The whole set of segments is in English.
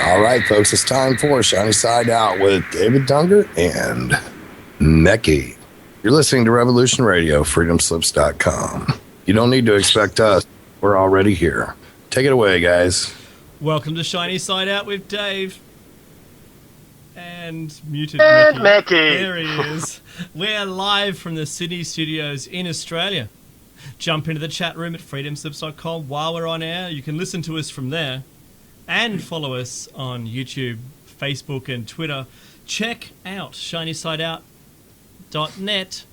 All right, folks, it's time for Shiny Side Out with David Dunger and Mecky. You're listening to Revolution Radio, freedomslips.com. You don't need to expect us. We're already here. Take it away, guys. Welcome to Shiny Side Out with Dave. And muted Mecky. There he is. We're live from the Sydney studios in Australia. Jump into the chat room at freedomslips.com while we're on air. You can listen to us from there. And follow us on YouTube, Facebook, and Twitter. Check out shinysideout.net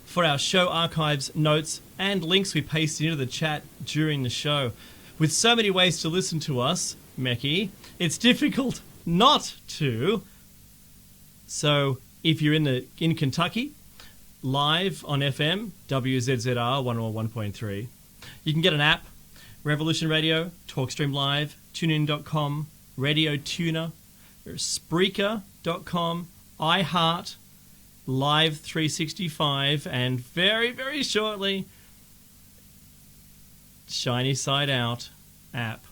for our show archives, notes, and links we paste into the chat during the show. With so many ways to listen to us, Mecky, it's difficult not to. So if you're in Kentucky, live on FM, WZZR 101.3, you can get an app, Revolution Radio, TalkStream Live, TuneIn.com, Radio Tuner, Spreaker.com, iHeart, Live 365, and very, very shortly, Shiny Side Out app.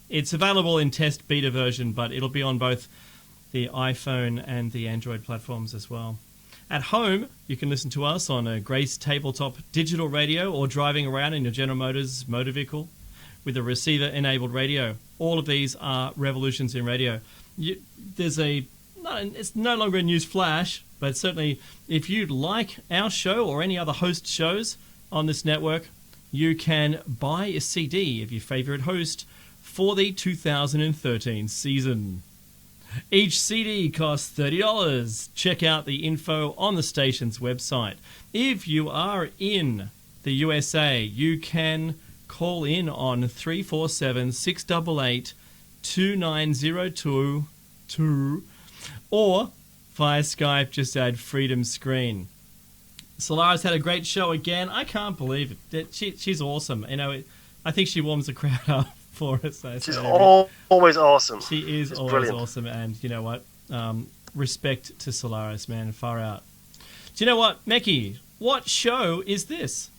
It's available in test beta version, but it'll be on both the iPhone and the Android platforms as well. At home, you can listen to us on a Grace tabletop digital radio or driving around in your General Motors motor vehicle with a receiver-enabled radio. All of these are revolutions in radio. It's no longer a news flash, but certainly if you like our show or any other host shows on this network, you can buy a CD of your favorite host for the 2013 season. Each CD costs $30. Check out the info on the station's website. If you are in the USA, you can call in on 347-688-2902 or via Skype, just add Freedom Screen. Solaris had a great show again. I can't believe it. She's awesome. You know, I think she warms the crowd up for us. She's always awesome. She is always brilliant. Awesome. And you know what? Respect to Solaris, man. Far out. Do you know what, Mecky? What show is this?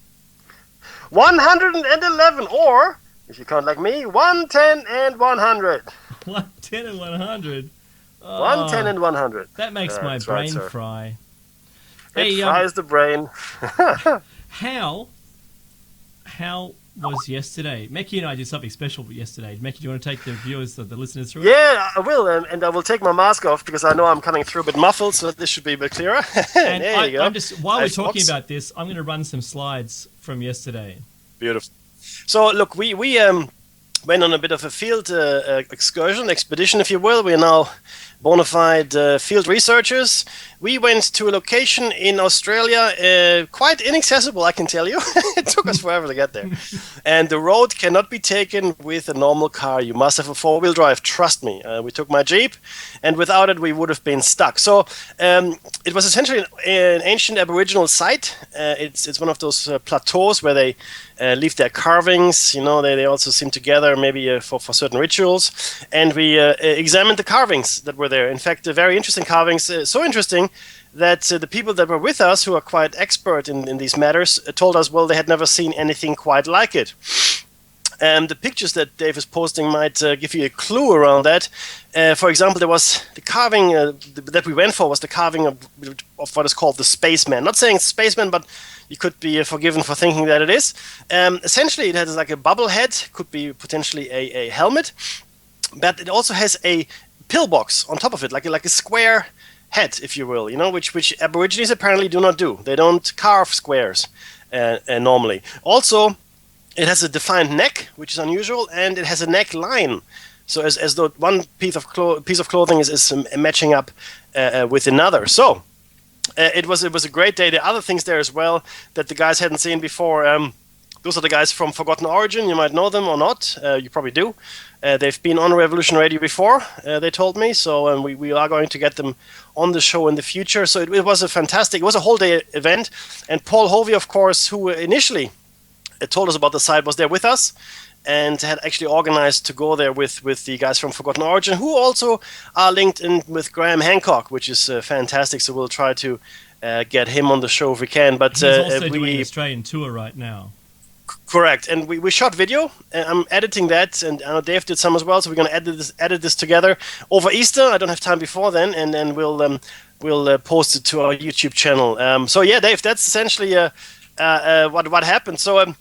111, or, if you count like me, 110 and 100. 110 and 100? Oh, 110 and 100. That makes my brain fry. It fries the brain. How was yesterday? Mecky and I did something special yesterday. Mecky, do you want to take the viewers, the listeners through it? Yeah, I will, and I will take my mask off because I know I'm coming through a bit muffled, so this should be a bit clearer. And there you go. While we're talking about this, I'm going to run some slides from yesterday. Beautiful. So, look, we went on a bit of a field expedition, if you will. We are now bona fide field researchers. We went to a location in Australia, quite inaccessible, I can tell you. It took us forever to get there. And the road cannot be taken with a normal car. You must have a four-wheel drive, trust me. We took my Jeep, and without it, we would have been stuck. So it was essentially an ancient Aboriginal site. It's one of those plateaus where they leave their carvings. You know, they also seem together maybe for certain rituals. And we examined the carvings that were there. In fact, very interesting carvings. So interesting that the people that were with us, who are quite expert in these matters, told us, well, they had never seen anything quite like it. The pictures that Dave is posting might give you a clue around that. For example, there was the carving that we went for was the carving of what is called the spaceman. Not saying it's spaceman, but you could be forgiven for thinking that it is. Essentially, it has like a bubble head, could be potentially a helmet, but it also has a pillbox on top of it, like a square head, if you will, which Aborigines apparently do not do. They don't carve squares normally. Also, it has a defined neck, which is unusual, and it has a neckline. So as though one piece of clothing is matching up with another. So it was a great day. There are other things there as well that the guys hadn't seen before. Those are the guys from Forgotten Origin. You might know them or not. You probably do. They've been on Revolution Radio before, they told me. So we are going to get them on the show in the future. So it was a whole day event. And Paul Hovey, of course, who initially told us about the site, was there with us and had actually organized to go there with the guys from Forgotten Origin, who also are linked in with Graham Hancock, which is fantastic. So we'll try to get him on the show if we can. But he's also doing an Australian tour right now. Correct, and we shot video. I'm editing that, and I know Dave did some as well. So we're going to edit this together over Easter. I don't have time before then, and then we'll post it to our YouTube channel. So yeah, Dave, that's essentially what happened. So,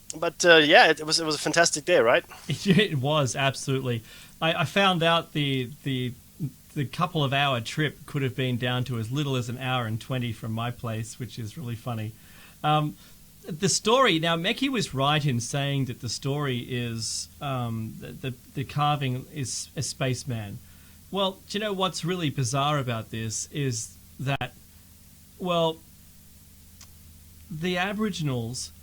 yeah, it was a fantastic day, right? It was, absolutely. I found out the couple of hour trip could have been down to as little as an hour and 20 from my place, which is really funny. The story, now Meki was right in saying that the story is the carving is a spaceman. Well, do you know what's really bizarre about this is that, well, the Aboriginals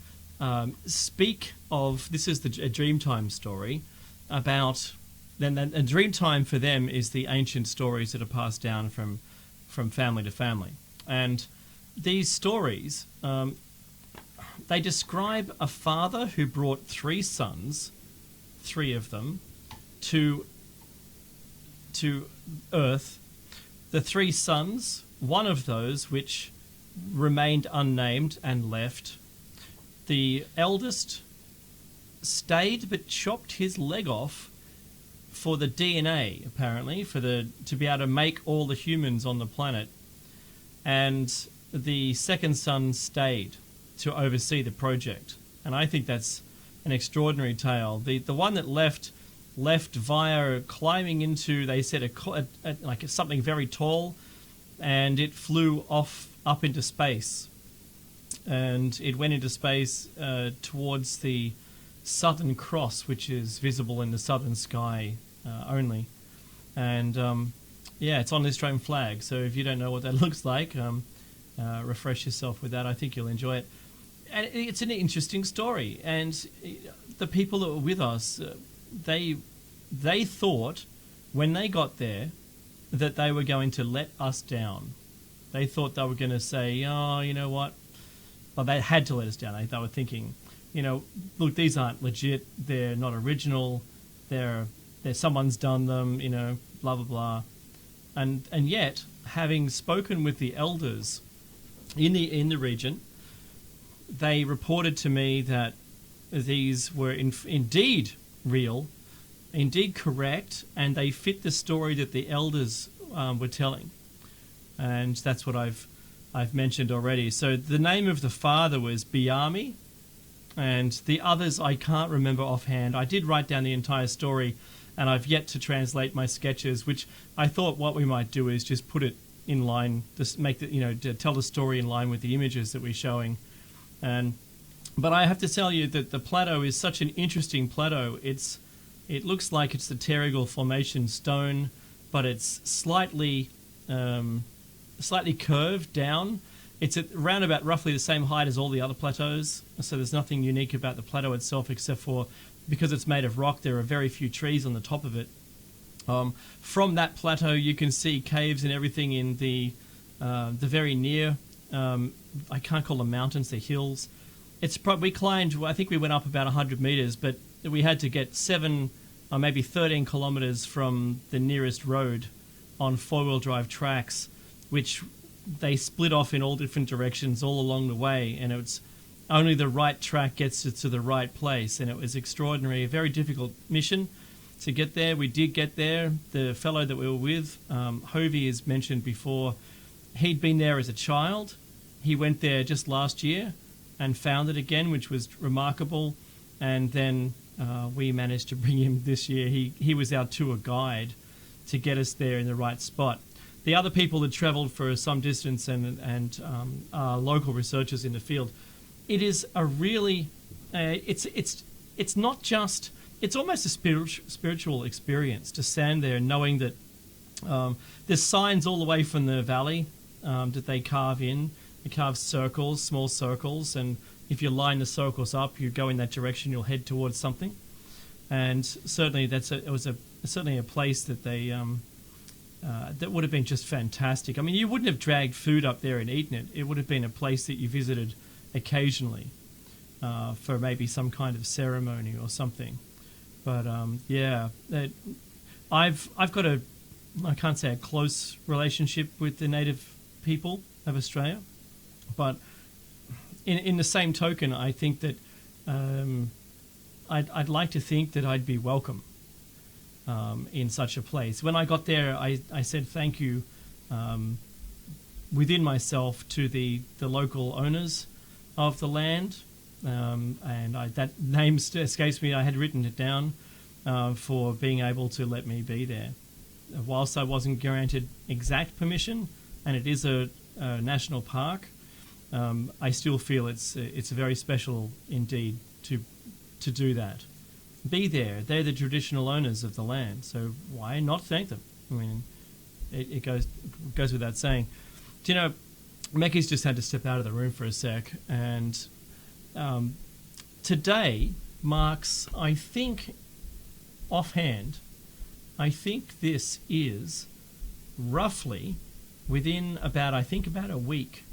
speak of, this is a Dreamtime story, about, then a Dreamtime for them is the ancient stories that are passed down from family to family. And these stories, they describe a father who brought 3 sons, 3 of them, to Earth. The 3 sons, one of those which remained unnamed and left. The eldest stayed but chopped his leg off for the DNA, apparently, to be able to make all the humans on the planet. And the second son stayed to oversee the project. And I think that's an extraordinary tale. The one that left via climbing into, they said, like something very tall, and it flew up into space. And it went into space towards the Southern Cross, which is visible in the southern sky only. And yeah, it's on the Australian flag. So if you don't know what that looks like, refresh yourself with that. I think you'll enjoy it. And it's an interesting story. And the people that were with us, they thought when they got there that they were going to let us down. They thought they were going to say, oh, you know what? Well, they had to let us down. They were thinking, look, these aren't legit. They're not original. They're someone's done them, blah, blah, blah. And yet, having spoken with the elders in the region, they reported to me that these were indeed real, indeed correct, and they fit the story that the elders were telling. And that's what I've mentioned already. So the name of the father was Biami, and the others I can't remember offhand. I did write down the entire story, and I've yet to translate my sketches, which I thought what we might do is just put it in line, just make it, to tell the story in line with the images that we're showing. But I have to tell you that the plateau is such an interesting plateau. It looks like it's the Terrigal Formation stone, but it's slightly curved down. It's at around about roughly the same height as all the other plateaus, so there's nothing unique about the plateau itself except for, because it's made of rock, there are very few trees on the top of it. From that plateau you can see caves and everything in the very near, I can't call them mountains, they're hills. We climbed, I think we went up about 100 meters, but we had to get 7 or maybe 13 kilometers from the nearest road on 4-wheel drive tracks, which they split off in all different directions all along the way, and it's only the right track gets it to the right place, and it was extraordinary, a very difficult mission to get there. We did get there. The fellow that we were with, Hovey, as mentioned before, he'd been there as a child. He went there just last year and found it again, which was remarkable, and then we managed to bring him this year. He was our tour guide to get us there in the right spot. the other people that travelled for some distance and local researchers in the field, it is a really it's not just, it's almost a spiritual experience to stand there knowing that there's signs all the way from the valley that they carve in. They carve circles, small circles, and if you line the circles up, you go in that direction, you'll head towards something. And certainly it was certainly a place that they that would have been just fantastic. I mean, you wouldn't have dragged food up there and eaten it. It would have been a place that you visited occasionally for maybe some kind of ceremony or something. But I've got I can't say a close relationship with the native people of Australia, but in the same token, I think that I'd like to think that I'd be welcome in such a place. When I got there, I said thank you within myself to the local owners of the land, and that name escapes me. I had written it down for being able to let me be there. Whilst I wasn't granted exact permission, and it is a national park, I still feel it's very special indeed to do that. Be there. They're the traditional owners of the land, so why not thank them? I mean, it goes without saying. Do you know, Meki's just had to step out of the room for a sec, and today marks, I think, offhand, I think this is roughly within about a week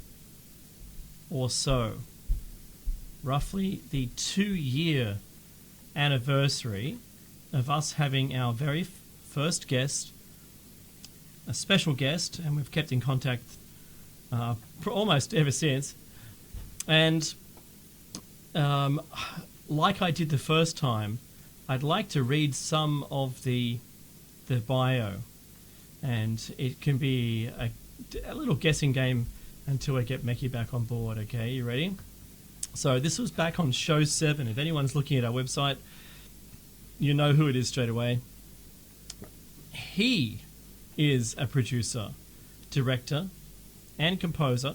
or so, roughly the 2-year anniversary of us having our very first guest, a special guest, and we've kept in contact for almost ever since. And like I did the first time, I'd like to read some of the bio, and it can be a little guessing game until I get Meki back on board. Okay, you ready? So this was back on show 7. If anyone's looking at our website, you know who it is straight away. He is a producer, director, and composer,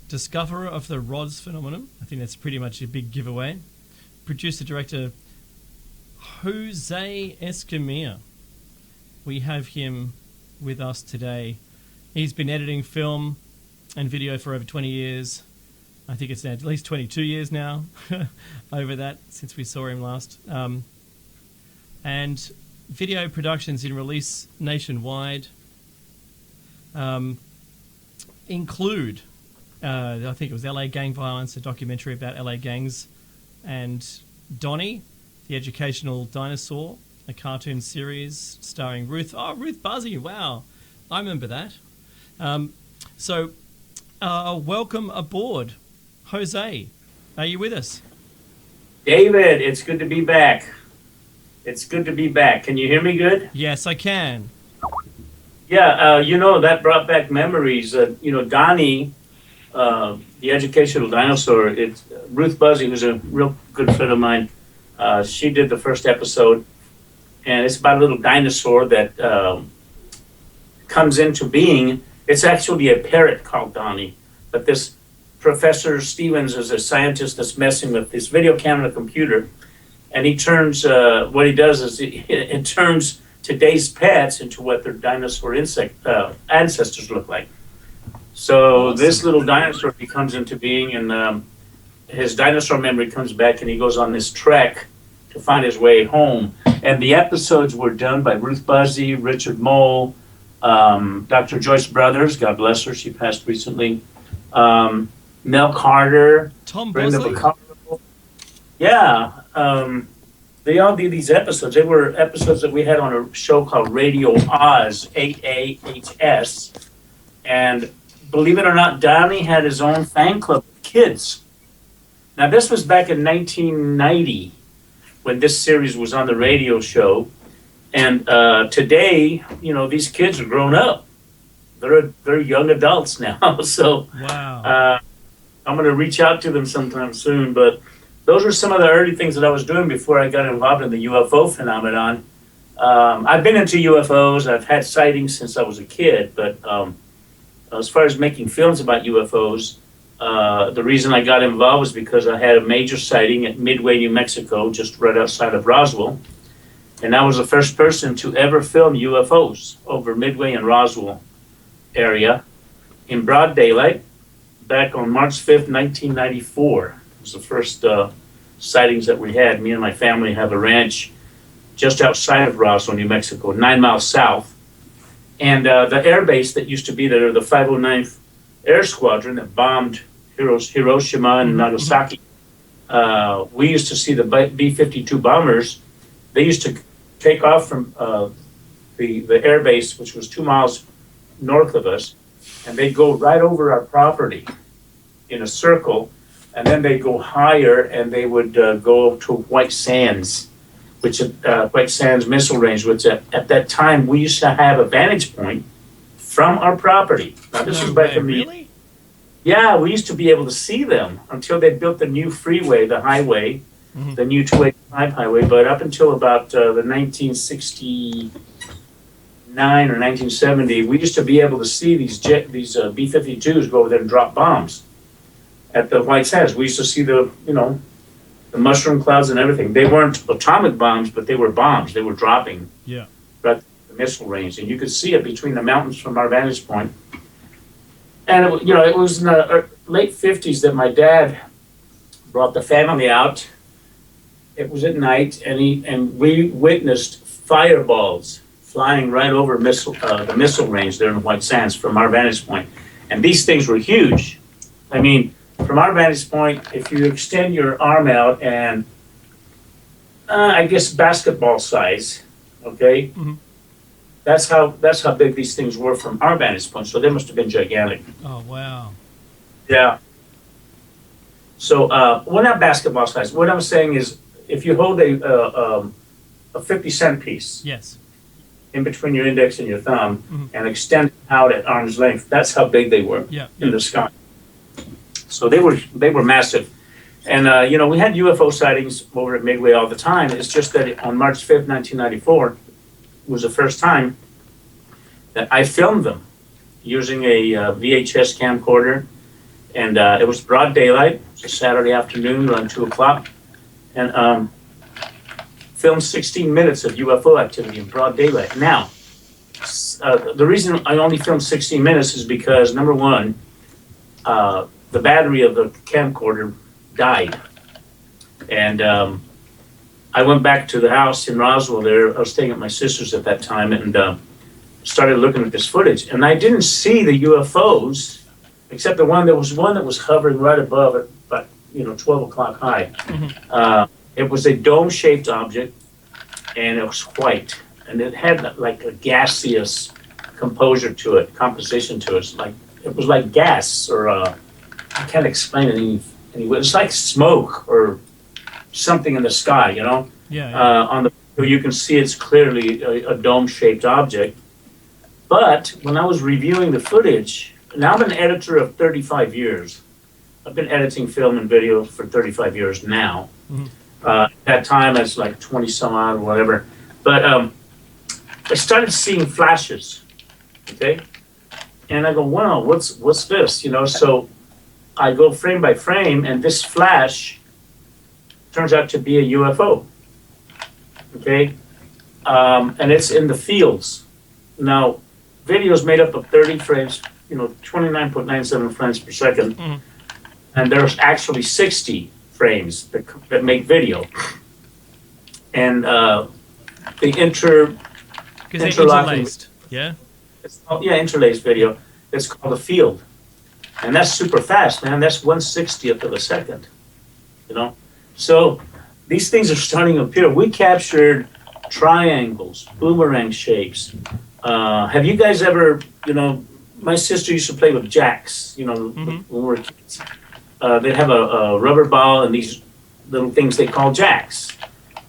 discoverer of the rods phenomenon. I think that's pretty much a big giveaway. Producer, director, Jose Escamilla. We have him with us today. He's been editing film and video for over 20 years. I think it's at least 22 years now over that since we saw him last. And video productions in release nationwide include, I think it was LA Gang Violence, a documentary about LA gangs, and Donnie, the Educational Dinosaur, a cartoon series starring Ruth Buzzy. Wow, I remember that. So welcome aboard. Jose, are you with us? David, it's good to be back. It's good to be back. Can you hear me good? Yes, I can. Yeah, that brought back memories. Donnie, the Educational Dinosaur, it's Ruth Buzzy, who's a real good friend of mine. She did the first episode, and it's about a little dinosaur that comes into being. It's actually a parrot called Donnie, but this Professor Stevens is a scientist that's messing with this video camera computer, and he turns, what he does is it turns today's pets into what their dinosaur ancestors look like. So this little dinosaur comes into being, and his dinosaur memory comes back, and he goes on this trek to find his way home. And the episodes were done by Ruth Buzzy, Richard Mole, Dr. Joyce Brothers, God bless her, she passed recently, Mel Carter, Tom Brenda Bosley? Bacaro. Yeah, they all did these episodes. They were episodes that we had on a show called Radio Oz, AAHS. And believe it or not, Donnie had his own fan club of kids. Now, this was back in 1990 when this series was on the radio show. And today, these kids are grown up. They're young adults now. So wow. I'm going to reach out to them sometime soon. But those were some of the early things that I was doing before I got involved in the UFO phenomenon. I've been into UFOs. I've had sightings since I was a kid, but as far as making films about UFOs, the reason I got involved was because I had a major sighting at Midway, New Mexico, just right outside of Roswell. And I was the first person to ever film UFOs over Midway and Roswell area in broad daylight back on March 5th, 1994. It was the first sightings that we had. Me and my family have a ranch just outside of Roswell, New Mexico, 9 miles south. And the air base that used to be there, the 509th Air Squadron that bombed Hiroshima and Nagasaki, we used to see the B-52 bombers. They used to take off from the air base, which was 2 miles north of us, and they'd go right over our property in a circle, and then they'd go higher, and they would go to White Sands, which White Sands missile range, which at that time we used to have a vantage point from our property. Now this was back in the really? Yeah, we used to be able to see them until they built the new freeway, the highway, the new 285 highway. But up until about the 1969 or 1970, we used to be able to see these B-52s go over there and drop bombs at the White Sands. We used to see the mushroom clouds and everything. They weren't atomic bombs, but they were bombs. They were dropping Yeah. right at the missile range, and you could see it between the mountains from our vantage point. And it was in the late 50s that my dad brought the family out. It was at night, and we witnessed fireballs flying right over the missile range there in White Sands from our vantage point. And these things were huge. I mean, from our vantage point, if you extend your arm out and I guess basketball size, okay, that's how big these things were from our vantage point. So they must have been gigantic. Oh, wow. Yeah. So, well, not basketball size. What I'm saying is, if you hold a 50-cent piece Yes. in between your index and your thumb and extend it out at arm's length, that's how big they were in the sky. So they were massive. And, we had UFO sightings over at Midway all the time. It's just that on March 5th, 1994, was the first time that I filmed them using a VHS camcorder. And it was broad daylight. It was a Saturday afternoon around 2 o'clock. And filmed 16 minutes of UFO activity in broad daylight. Now, the reason I only filmed 16 minutes is because, number one, the battery of the camcorder died. And I went back to the house in Roswell there. I was staying at my sister's at that time and started looking at this footage. And I didn't see the UFOs, except there was one that was hovering right above it, but 12 o'clock high. It was a dome-shaped object, and it was white. And it had like a gaseous composition to it. It was like gas, or I can't explain it anyway. It's like smoke or something in the sky, on the video you can see it's clearly a dome-shaped object. But when I was reviewing the footage, now I'm an editor of 35 years. I've been editing film and video for 35 years now. At that time it's like 20 some odd or whatever. But I started seeing flashes, okay? And I go, wow, what's this? So I go frame by frame, and this flash turns out to be a UFO, okay? And it's in the fields. Now, video is made up of 30 frames, 29.97 frames per second, and there's actually 60 frames that make video. And the Interlaced, yeah? Interlaced video. It's called a field. And that's super fast, man. That's 1/60th of a second, So these things are starting to appear. We captured triangles, boomerang shapes. Have you guys ever, my sister used to play with jacks, when we were kids. They'd have a rubber ball and these little things they call jacks.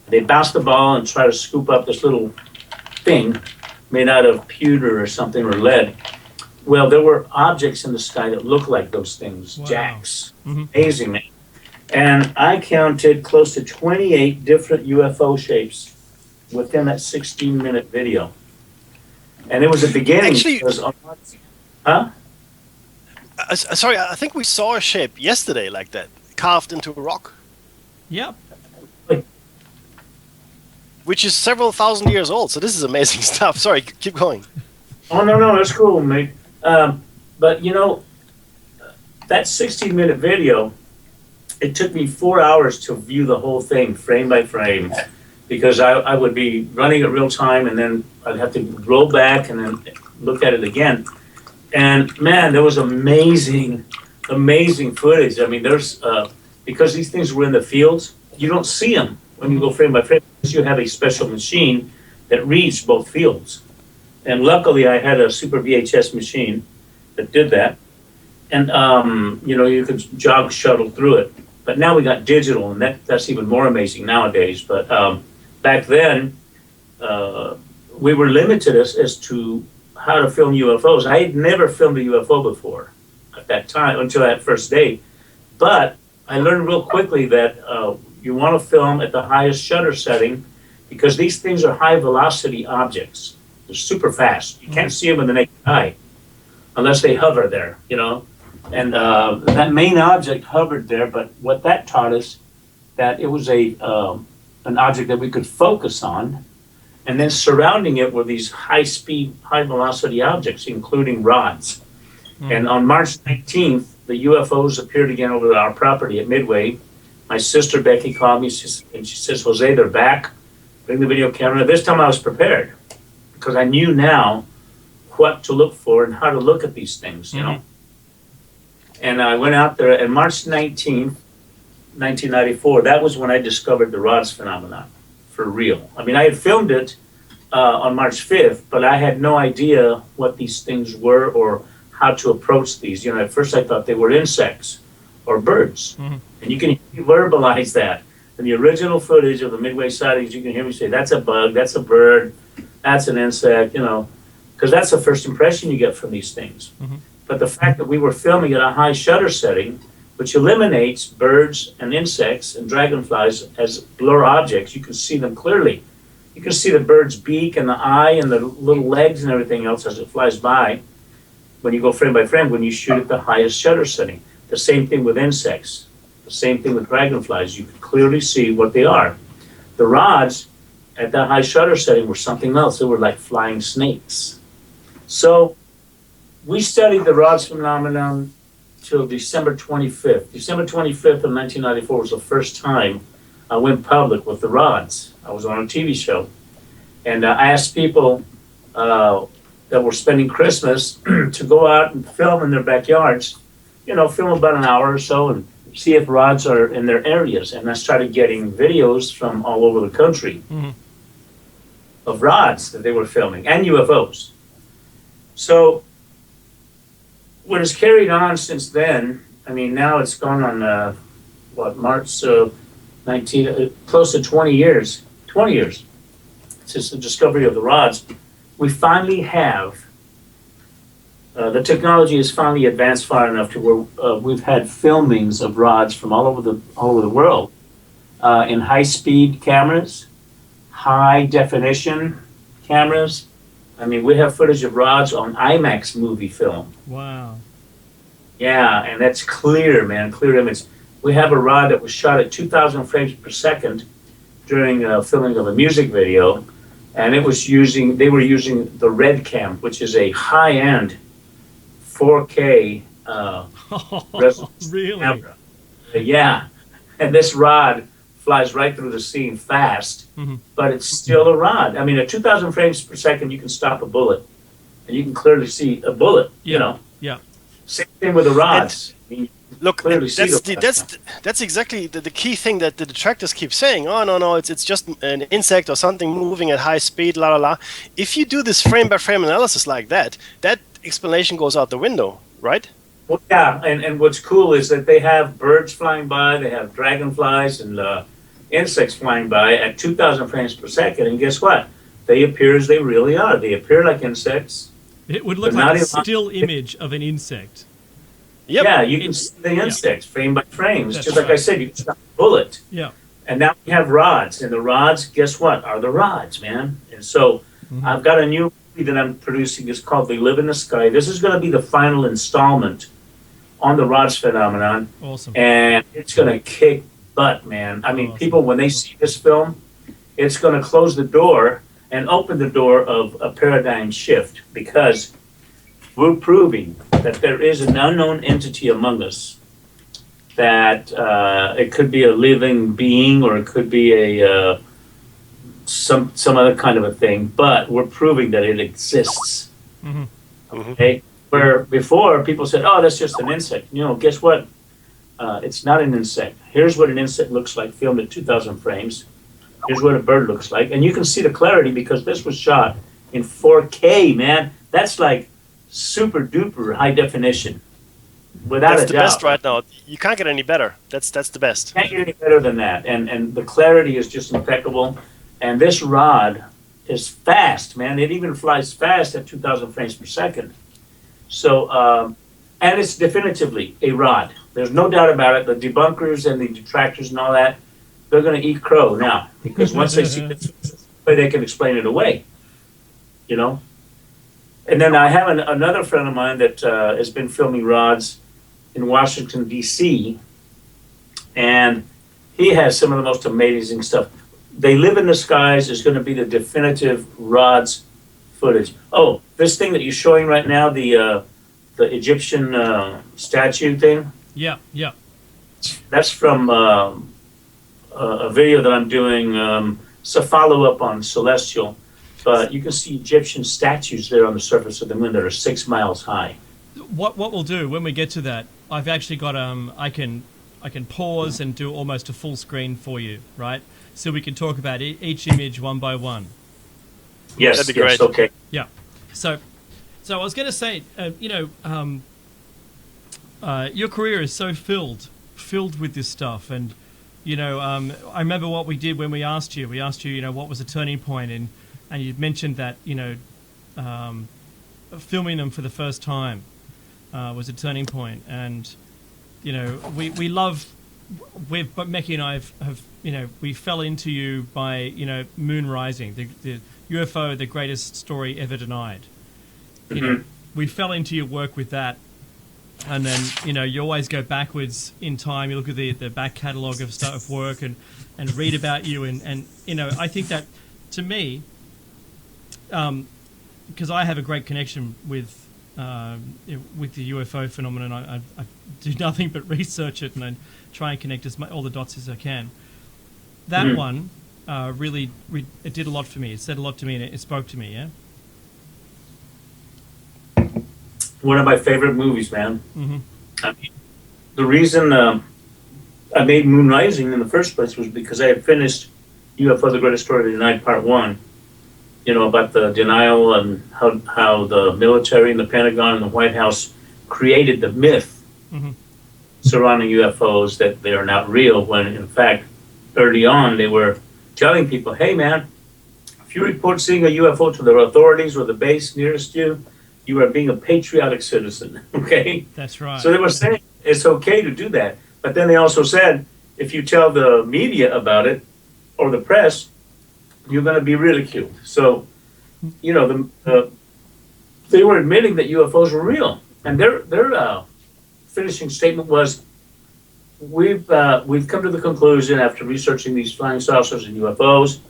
They bounce the ball and try to scoop up this little thing made out of pewter or something, or lead. Well, there were objects in the sky that looked like those things, jacks. Amazing, man. And I counted close to 28 different UFO shapes within that 16-minute video. And it was a beginning. Actually, huh? Sorry, I think we saw a shape yesterday like that, carved into a rock. Yep. Which is several thousand years old, so this is amazing stuff. Sorry, keep going. Oh, no, that's cool, mate. But, you know, that 16-minute video, it took me 4 hours to view the whole thing, frame by frame, because I would be running it real time, and then I'd have to roll back and then look at it again. And, man, there was amazing footage. I mean, there's, because these things were in the fields, you don't see them when you go frame by frame, because you have a special machine that reads both fields. And luckily, I had a Super VHS machine that did that. And, you know, you could jog shuttle through it. But now we got digital, and that's even more amazing nowadays. But back then, we were limited as to how to film UFOs. I had never filmed a UFO before at that time, until that first day. But I learned real quickly that you want to film at the highest shutter setting, because these things are high-velocity objects. They're super fast. You can't see them with the naked eye unless they hover there, you know. And that main object hovered there, but what that taught us, that it was an object that we could focus on, and then surrounding it were these high-speed, high-velocity objects, including rods. And on March 19th, the UFOs appeared again over our property at Midway. My sister Becky called me, and she says, "Jose, they're back. Bring the video camera." This time I was prepared, because I knew now what to look for and how to look at these things, you know. And I went out there, and March 19th, 1994, that was when I discovered the rods phenomenon for real. I mean, I had filmed it on March 5th, but I had no idea what these things were or how to approach these. You know, at first I thought they were insects or birds. And you can verbalize that. In the original footage of the Midway sightings, you can hear me say, "That's a bug, that's a bird, that's an insect," you know, because that's the first impression you get from these things. But the fact that we were filming at a high shutter setting, which eliminates birds and insects and dragonflies as blur objects, you can see them clearly. You can see the bird's beak and the eye and the little legs and everything else as it flies by when you go frame by frame, when you shoot at the highest shutter setting. The same thing with insects. The same thing with dragonflies. You can clearly see what they are. The rods at that high shutter setting were something else. They were like flying snakes. So we studied the rods phenomenon till December 25th. December 25th of 1994 was the first time I went public with the rods. I was on a TV show. And I asked people that were spending Christmas to go out and film in their backyards, you know, film about an hour or so and see if rods are in their areas. And I started getting videos from all over the country of rods that they were filming and UFOs. So what has carried on since then, I mean, now it's gone on, March 19, close to 20 years since the discovery of the rods. We finally have, the technology has finally advanced far enough to where we've had filmings of rods from all over the world in high-speed cameras, high-definition cameras. I mean, we have footage of rods on IMAX movie film. Wow. Yeah, and that's clear, man, clear image. We have a rod that was shot at 2,000 frames per second during filming of a music video, and they were using the Red Cam, which is a high-end 4K resolution really? camera. Yeah, and this rod flies right through the scene fast, but it's still a rod. I mean, at 2,000 frames per second, you can stop a bullet, and you can clearly see a bullet, you know. Yeah. Same thing with the rods. I mean, look, that's exactly the key thing that the detractors keep saying. Oh, no, it's just an insect or something moving at high speed, la la la. If you do this frame by frame analysis like that, that explanation goes out the window, right? Well, yeah, and what's cool is that they have birds flying by, they have dragonflies and insects flying by at 2,000 frames per second, and guess what? They appear as they really are. They appear like insects. It would look like a still image of an insect. Yep. Yeah, you can see the insects frame by frame. Just That's like I right. said, you can stop a bullet. Yeah. And now we have rods, and the rods, guess what, are the rods, man. And so I've got a new movie that I'm producing. It's called They Live in the Sky. This is going to be the final installment on the rods phenomenon. Awesome. And it's going to kick butt, man. I mean, Awesome. people, when they see this film, it's going to close the door and open the door of a paradigm shift, because we're proving that there is an unknown entity among us, that it could be a living being, or it could be a some other kind of a thing, but we're proving that it exists. Okay, where before people said, "Oh, that's just an insect." You know, guess what? It's not an insect. Here's what an insect looks like, filmed at 2,000 frames. Here's what a bird looks like, and you can see the clarity because this was shot in 4K. Man, that's like super duper high definition. Without That's a the doubt. best right now. You can't get any better. That's the best. Can't get any better than that. And the clarity is just impeccable. And this rod is fast, man. It even flies fast at 2,000 frames per second. So, and it's definitively a rod. There's no doubt about it. The debunkers and the detractors and all that, they're going to eat crow now, because once they see this, they can explain it away, you know? And then I have another friend of mine that has been filming rods in Washington, D.C., and he has some of the most amazing stuff. They Live in the Skies is going to be the definitive rods footage. Oh, this thing that you're showing right now, the Egyptian statue thing, Yeah, yeah. that's from a video that I'm doing. It's a follow-up on Celestial, but you can see Egyptian statues there on the surface of the moon that are 6 miles high. What we'll do when we get to that, I've actually got I can pause and do almost a full screen for you, right? So we can talk about each image one by one. Yes, That'd be yes, great. okay. Yeah. So I was going to say, your career is so filled with this stuff, and I remember what we did when we asked you. We asked you, what was a turning point, and you mentioned that filming them for the first time was a turning point, and we love. But Meki and I have we fell into you by Moon Rising, the UFO, the greatest story ever denied. We fell into your work with that, and then you always go backwards in time. You look at the back catalogue of stuff, of work, and read about you, and I think that, to me, because I have a great connection with the UFO phenomenon, I do nothing but research it, and I try and connect all the dots as I can. That one really it did a lot for me. It said a lot to me, and it spoke to me. Yeah. One of my favorite movies, man. Mm-hmm. I mean, the reason I made Moon Rising in the first place was because I had finished UFO: The Greatest Story Denied Part 1. About the denial and how the military and the Pentagon and the White House created the myth surrounding UFOs, that they are not real, when in fact, early on, they were telling people, hey man, if you report seeing a UFO to the authorities or the base nearest you, you are being a patriotic citizen, okay? That's right. So they were saying it's okay to do that. But then they also said, if you tell the media about it, or the press, you're going to be ridiculed. So, they were admitting that UFOs were real. And their finishing statement was, we've come to the conclusion, after researching these flying saucers and UFOs,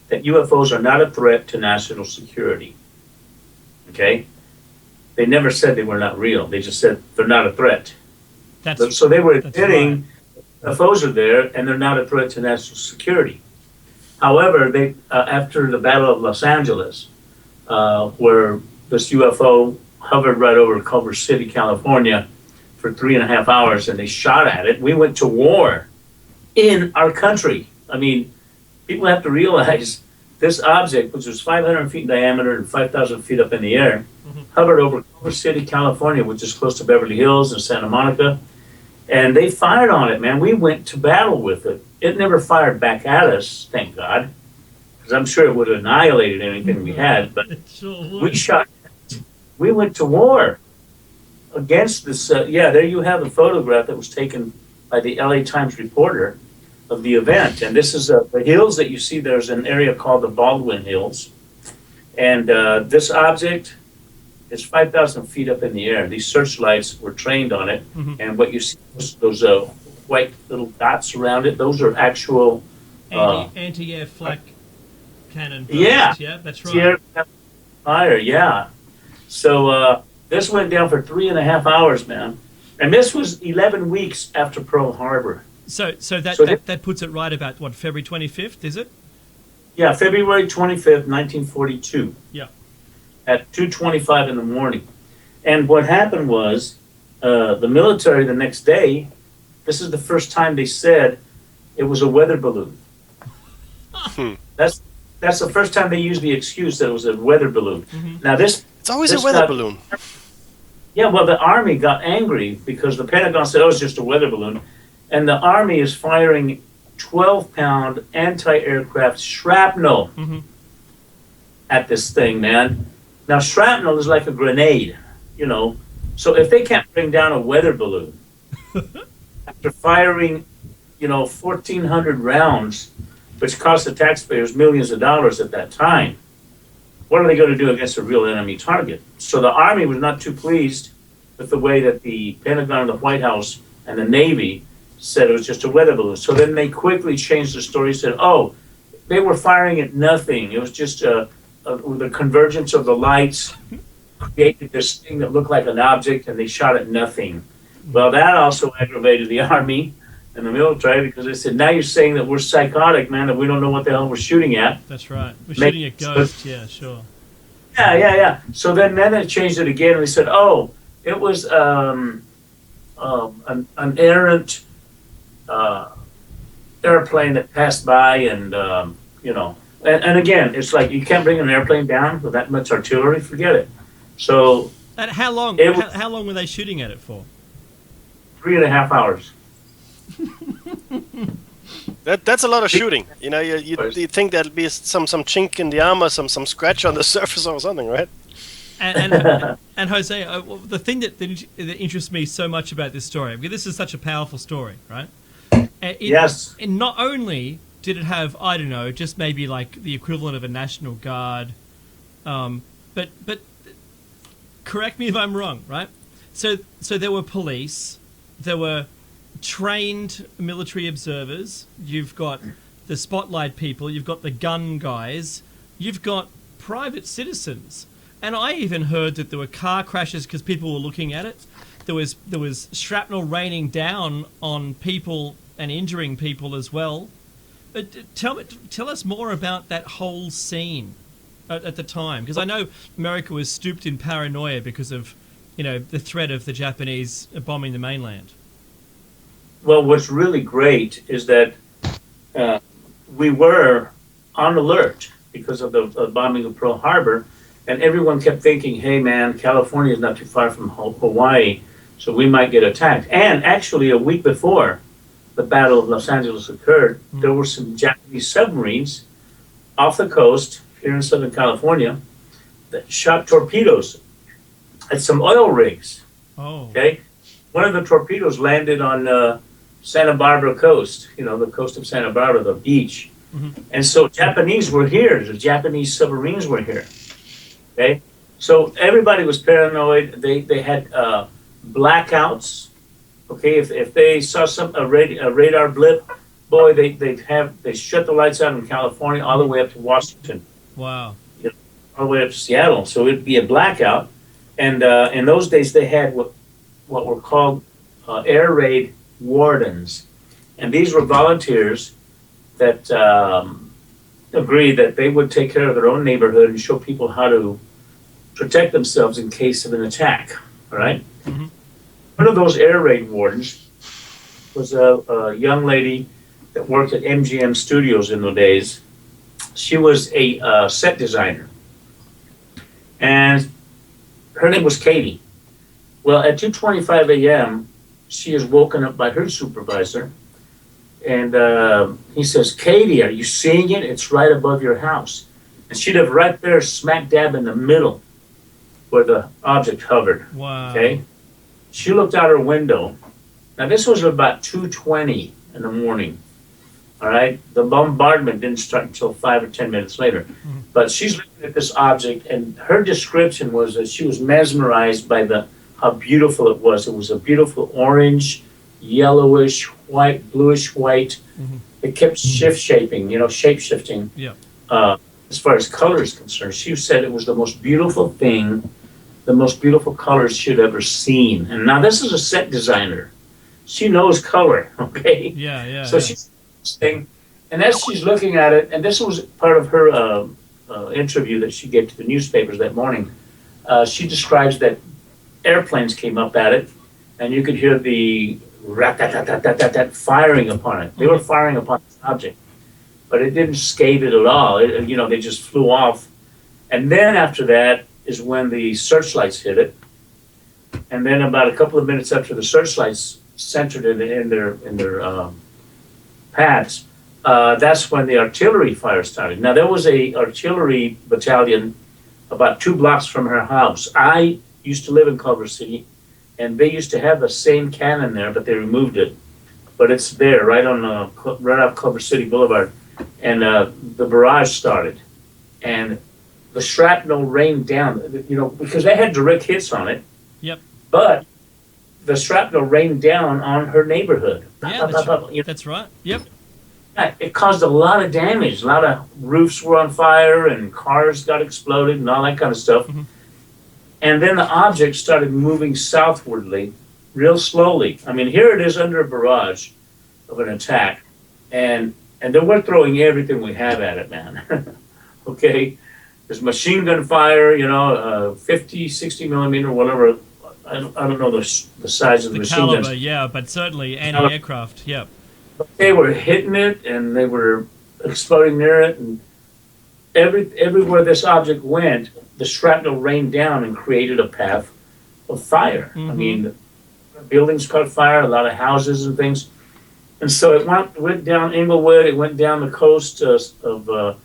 that UFOs are not a threat to national security. Okay? They never said they were not real. They just said they're not a threat. So they were admitting UFOs are there, and they're not a threat to national security. However, they after the Battle of Los Angeles, where this UFO hovered right over Culver City, California, for 3.5 hours, and they shot at it, we went to war in our country. I mean, people have to realize this object, which was 500 feet in diameter and 5,000 feet up in the air, hovered over Culver City, California, which is close to Beverly Hills and Santa Monica, and they fired on it, man. We went to battle with it. It never fired back at us, thank God, because I'm sure it would have annihilated anything we had, but we shot. We went to war against this. There you have a photograph that was taken by the LA Times reporter of the event. And this is the hills that you see. There's an area called the Baldwin Hills, and this object is 5,000 feet up in the air. These searchlights were trained on it, and what you see those white little dots around it. Those are actual anti-air flak cannon. Yeah, that's right. Fire, yeah. So this went down for 3.5 hours, man, and this was 11 weeks after Pearl Harbor. So that puts it right about what, February 25th, is it? Yeah, February 25th, 1942. Yeah. At 2:25 in the morning, and what happened was the military the next day. This is the first time they said it was a weather balloon. That's the first time they used the excuse that it was a weather balloon. Now it's always a weather balloon. Yeah, well, the Army got angry because the Pentagon said, "Oh, it's just a weather balloon," and the Army is firing 12-pound anti-aircraft shrapnel at this thing, man. Now, shrapnel is like a grenade, so if they can't bring down a weather balloon after firing, 1,400 rounds, which cost the taxpayers millions of dollars at that time, what are they going to do against a real enemy target? So the Army was not too pleased with the way that the Pentagon, the White House, and the Navy said it was just a weather balloon. So then they quickly changed the story, said, oh, they were firing at nothing. It was just the convergence of the lights created this thing that looked like an object, and they shot at nothing. Well, that also aggravated the Army and the military, because they said, now you're saying that we're psychotic, man, that we don't know what the hell we're shooting at. That's right. We're shooting at ghosts, yeah, sure. Yeah. So then they changed it again, and they said, oh, it was an errant airplane that passed by, and, and again, it's like you can't bring an airplane down with that much artillery, forget it. So... And how long were they shooting at it for? 3.5 hours. That's a lot of shooting. You think there'll be some chink in the armor, some scratch on the surface or something, right? And Jose, the thing that interests me so much about this story, because this is such a powerful story, right? Yes. And not only did it have, I don't know, just maybe like the equivalent of a National Guard, but correct me if I'm wrong, right? So there were police, there were trained military observers, you've got the spotlight people, you've got the gun guys, you've got private citizens. And I even heard that there were car crashes because people were looking at it. There was shrapnel raining down on people and injuring people as well. But tell us more about that whole scene at the time, because I know America was stooped in paranoia because of the threat of the Japanese bombing the mainland. Well, what's really great is that we were on alert because of the bombing of Pearl Harbor, and everyone kept thinking, hey man, California is not too far from Hawaii, so we might get attacked. And actually, a week before the Battle of Los Angeles occurred, there were some Japanese submarines off the coast here in Southern California that shot torpedoes at some oil rigs. Oh. Okay? One of the torpedoes landed on Santa Barbara coast, the coast of Santa Barbara, the beach. And so Japanese were here. The Japanese submarines were here. Okay? So everybody was paranoid. They had blackouts. Okay, if they saw a radar blip, boy, they shut the lights out in California all the way up to Washington. Wow. All the way up to Seattle. So it'd be a blackout. And in those days, they had what were called air raid wardens. And these were volunteers that agreed that they would take care of their own neighborhood and show people how to protect themselves in case of an attack. All right? One of those air raid wardens was a young lady that worked at MGM Studios in those days. She was a set designer. And her name was Katie. Well, at 2:25 a.m., she is woken up by her supervisor. And he says, Katie, are you seeing it? It's right above your house. And she lived right there, smack dab in the middle where the object hovered. Wow. Okay? She looked out her window. Now, this was about 2:20 in the morning. All right, the bombardment didn't start until 5 or 10 minutes later. But she's looking at this object, and her description was that she was mesmerized by how beautiful it was. It was a beautiful orange, yellowish, white, bluish white. It kept shift shaping, shape shifting. Yeah. As far as color is concerned, she said it was the most beautiful thing, the most beautiful colors she'd ever seen. And now this is a set designer. She knows color, okay? Yeah. So she's thing, and as she's looking at it, and this was part of her interview that she gave to the newspapers that morning, she describes that airplanes came up at it, and you could hear the rat-tat-tat-tat-tat-tat firing upon it. They were firing upon this object, but it didn't scathe it at all. They just flew off. And then after that is when the searchlights hit it, and then about a couple of minutes after the searchlights centered it in their pads, that's when the artillery fire started. Now, there was a artillery battalion about 2 blocks from her house. I used to live in Culver City, and they used to have the same cannon there, but they removed it. But it's there, right off Culver City Boulevard. And the barrage started. And the shrapnel rained down, because they had direct hits on it. Yep. But the shrapnel rained down on her neighborhood. Yeah, that's right. Yep. It caused a lot of damage. A lot of roofs were on fire, and cars got exploded, and all that kind of stuff. And then the object started moving southwardly, real slowly. I mean, here it is under a barrage of an attack, and then we're throwing everything we have at it, man. Okay, there's machine gun fire, 50, 60 millimeter, whatever. I don't know the size of the machine caliber, guns. yeah, but certainly anti-aircraft, yep. They were hitting it, and they were exploding near it, and everywhere this object went, the shrapnel rained down and created a path of fire. I mean, buildings caught fire, a lot of houses and things. And so it went down Inglewood, it went down the coast of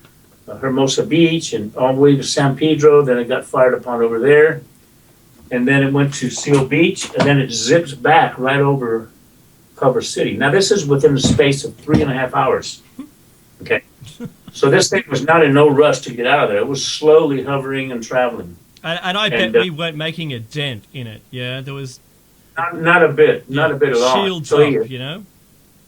Hermosa Beach and all the way to San Pedro, then it got fired upon over there. And then it went to Seal Beach, and then it zips back right over Culver City. Now, this is within the space of 3.5 hours. Okay. So this thing was not in no rush to get out of there. It was slowly hovering and traveling. And I bet we weren't making a dent in it. Yeah, there was... Not a bit. Not a bit at all. Shields So up,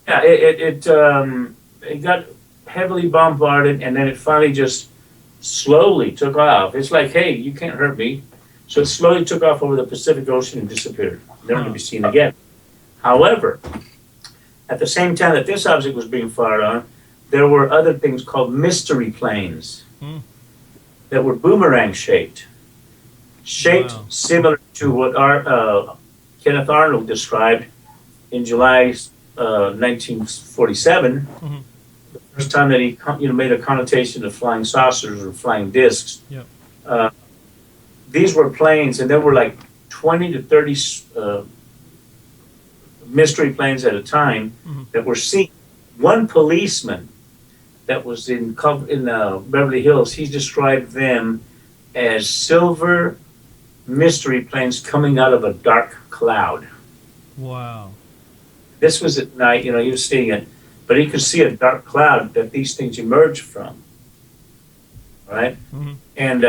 Yeah, it got heavily bombarded, and then it finally just slowly took off. It's like, hey, you can't hurt me. So it slowly took off over the Pacific Ocean and disappeared, never to be seen again. However, at the same time that this object was being fired on, there were other things called mystery planes that were boomerang shaped Wow. similar to what Kenneth Arnold described in July 1947, the first time that he made a connotation of flying saucers or flying discs. Yep. These were planes, and there were like 20 to 30 mystery planes at a time that were seen. One policeman that was in Beverly Hills, he described them as silver mystery planes coming out of a dark cloud. Wow. This was at night, he was seeing it, but he could see a dark cloud that these things emerged from. Right? And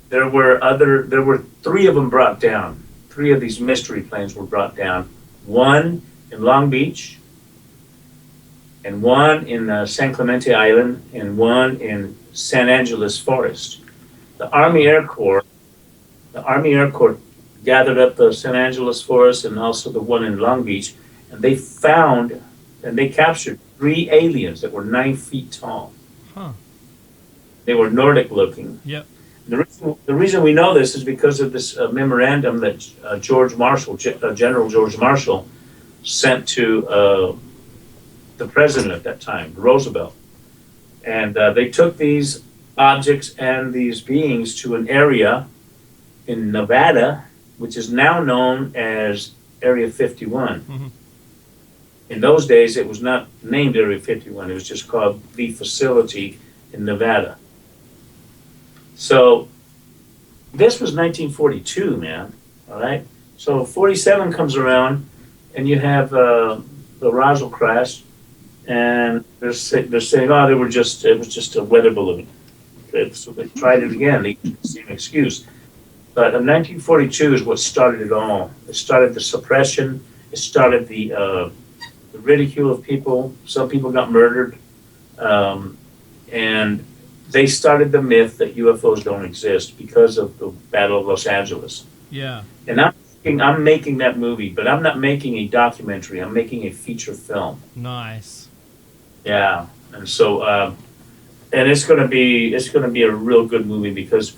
there were 3 of them brought down. 3 of these mystery planes were brought down. One in Long Beach, and one in San Clemente Island, and one in San Angeles Forest. The Army Air Corps gathered up the San Angeles Forest and also the one in Long Beach, and they found and they captured 3 aliens that were 9 feet tall. They were Nordic looking. Yep. The reason we know this is because of this memorandum that General George Marshall, sent to the president at that time, Roosevelt. And they took these objects and these beings to an area in Nevada, which is now known as Area 51. In those days, it was not named Area 51. It was just called the facility in Nevada. So this was 1942, man. All right. So 47 comes around, and you have the Roswell crash, and they're saying, oh, it was just a weather balloon. So they tried it again. They used the same excuse. But 1942 is what started it all. It started the suppression. It started the ridicule of people. Some people got murdered, and they started the myth that UFOs don't exist because of the Battle of Los Angeles. Yeah. And I'm making that movie, but I'm not making a documentary. I'm making a feature film. Nice. Yeah, and so and it's gonna be a real good movie because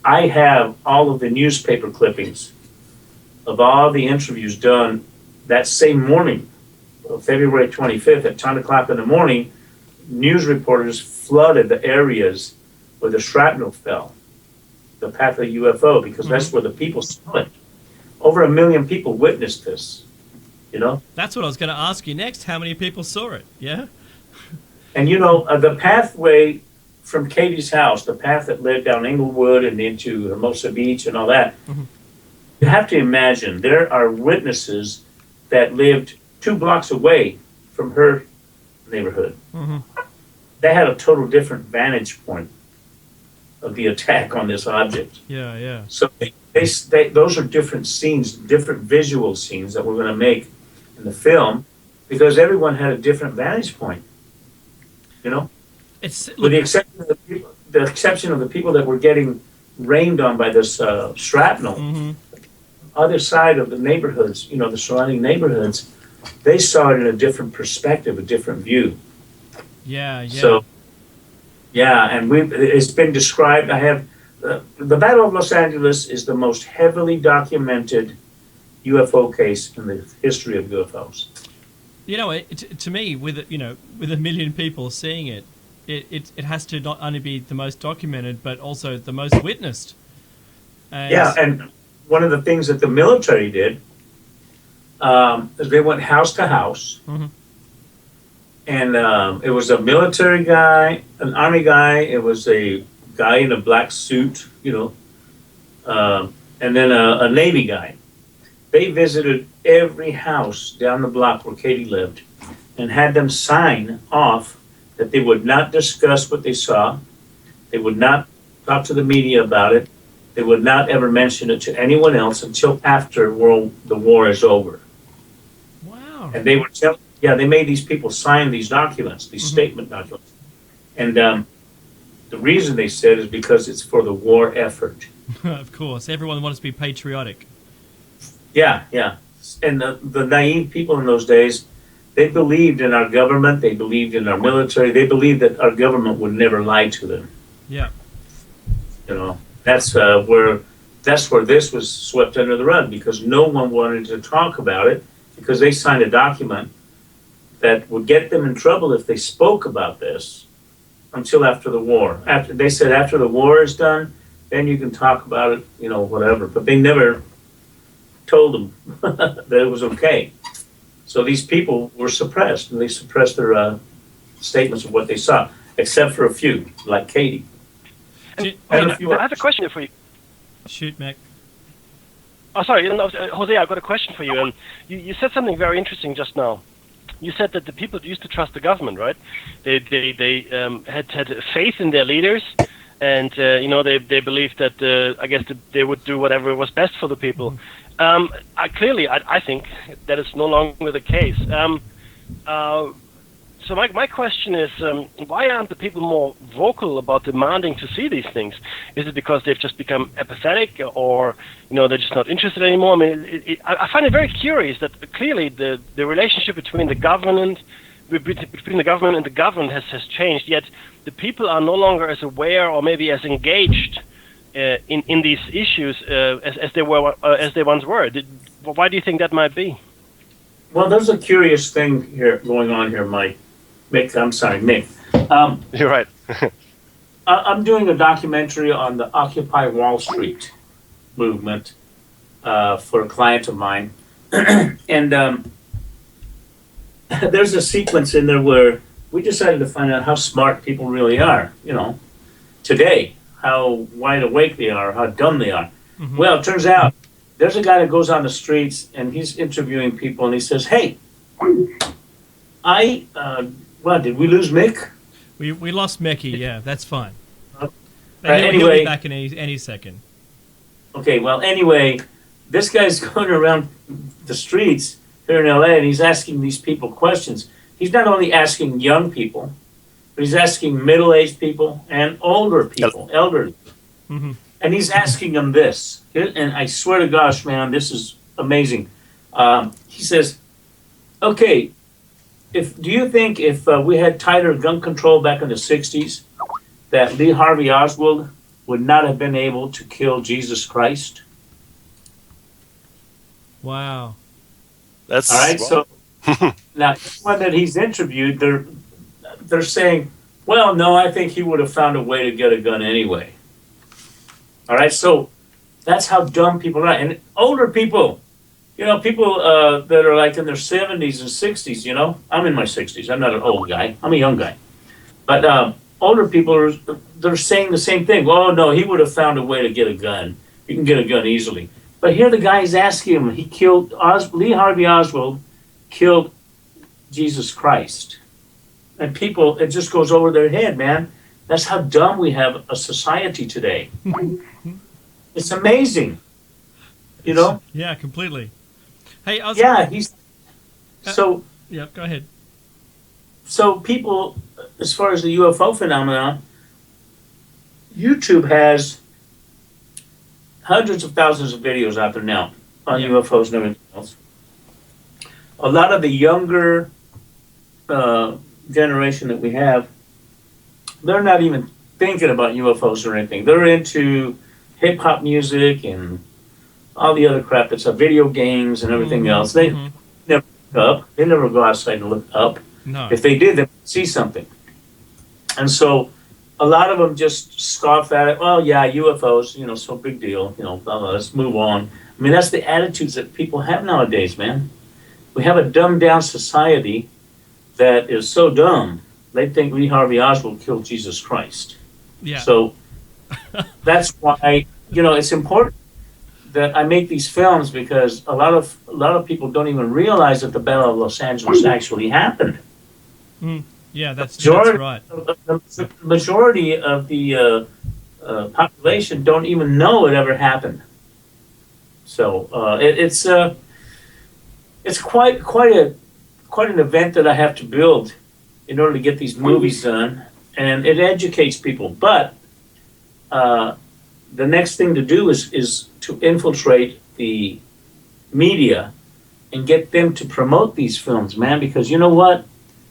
I have all of the newspaper clippings of all the interviews done that same morning, February 25th at 10 o'clock in the morning. News reporters flooded the areas where the shrapnel fell, the path of the UFO, because that's where the people saw it. Over 1 million people witnessed this, you know? That's what I was going to ask you next. How many people saw it? Yeah? And you know, the pathway from Katie's house, the path that led down Englewood and into Hermosa Beach and all that, you have to imagine there are witnesses that lived 2 blocks away from her neighborhood. They had a total different vantage point of the attack on this object. Yeah, yeah. So they those are different scenes, different visual scenes that we're going to make in the film because everyone had a different vantage point. You know, with the exception of the people that were getting rained on by this shrapnel. Other side of the neighborhoods, you know, the surrounding neighborhoods, they saw it in a different perspective, a different view. Yeah, yeah. So, yeah, and it's been described. I have the Battle of Los Angeles is the most heavily documented UFO case in the history of UFOs. You know, to me, with 1 million people seeing it, it has to not only be the most documented, but also the most witnessed. And one of the things that the military did is they went house to house, and it was a military guy, an army guy, it was a guy in a black suit, you know, and then a Navy guy. They visited every house down the block where Katie lived and had them sign off that they would not discuss what they saw. They would not talk to the media about it. They would not ever mention it to anyone else until after the war is over. Wow. And they made these people sign these documents, these statement documents. And the reason they said is because it's for the war effort. Of course. Everyone wants to be patriotic. Yeah, yeah. And the naive people in those days, they believed in our government, they believed in our military, they believed that our government would never lie to them. Yeah. You know, that's where this was swept under the rug because no one wanted to talk about it because they signed a document that would get them in trouble if they spoke about this until after the war. They said after the war is done, then you can talk about it, you know, whatever. But they never told them that it was okay. So these people were suppressed, and they suppressed their statements of what they saw, except for a few, like Katie. I have a question for you. Shoot, Mac. Oh, sorry, Jose, I've got a question for you. You said something very interesting just now. You said that the people used to trust the government, right? They had faith in their leaders, and you know they believed that I guess they would do whatever was best for the people. I think that is no longer the case. So my question is, why aren't the people more vocal about demanding to see these things? Is it because they've just become apathetic, or you know they're just not interested anymore? I mean, I find it very curious that clearly the relationship between the government and the governed has changed. Yet the people are no longer as aware or maybe as engaged in these issues as they once were. Why do you think that might be? Well, there's a curious thing here going on here, Mick. You're right. I'm doing a documentary on the Occupy Wall Street movement for a client of mine. And there's a sequence in there where we decided to find out how smart people really are, you know, today, how wide awake they are, how dumb they are. Well, it turns out there's a guy that goes on the streets and he's interviewing people and he says, hey, What, did we lose Mick? We lost Mecky. Yeah, that's fine. But he'll Anyway, be back in any second. okay, well, anyway, this guy's going around the streets here in LA and he's asking these people questions. He's not only asking young people, but he's asking middle-aged people and older people, elderly. Mhm. And he's asking them this. And I swear to gosh, man, this is amazing. He says, okay, do you think if we had tighter gun control back in the 60s, that Lee Harvey Oswald would not have been able to kill Jesus Christ? Wow. That's All right, so now everyone that he's interviewed, they're saying, well, no, I think he would have found a way to get a gun anyway. All right, so that's how dumb people are. And older people, people that are like in their 70s and 60s, I'm in my 60s. I'm not an old guy. I'm a young guy. But older people, they're saying the same thing. Oh, no, he would have found a way to get a gun. You can get a gun easily. But here the guy is asking him, Lee Harvey Oswald killed Jesus Christ. And people, it just goes over their head, man. That's how dumb we have a society today. It's amazing. Yeah, completely. Hey, He's so. Yeah, go ahead. So people, as far as the UFO phenomenon, YouTube has hundreds of thousands of videos out there now on UFOs and everything else. A lot of the younger generation that we have, they're not even thinking about UFOs or anything. They're into hip hop music and all the other crap that's video games and everything else. They never look up. They never go outside and look up. No. If they did, they would see something. And so a lot of them just scoff at it. Well, yeah, UFOs, so big deal. Blah, blah, let's move on. I mean, that's the attitudes that people have nowadays, man. We have a dumbed down society that is so dumb. They think Lee Harvey Oswald killed Jesus Christ. Yeah. So that's why, it's important that I make these films, because a lot of people don't even realize that the Battle of Los Angeles actually happened. Yeah, that's right. The majority of the population don't even know it ever happened. So it's quite an event that I have to build in order to get these movies done, and it educates people. But the next thing to do is to infiltrate the media and get them to promote these films, man. Because you know what?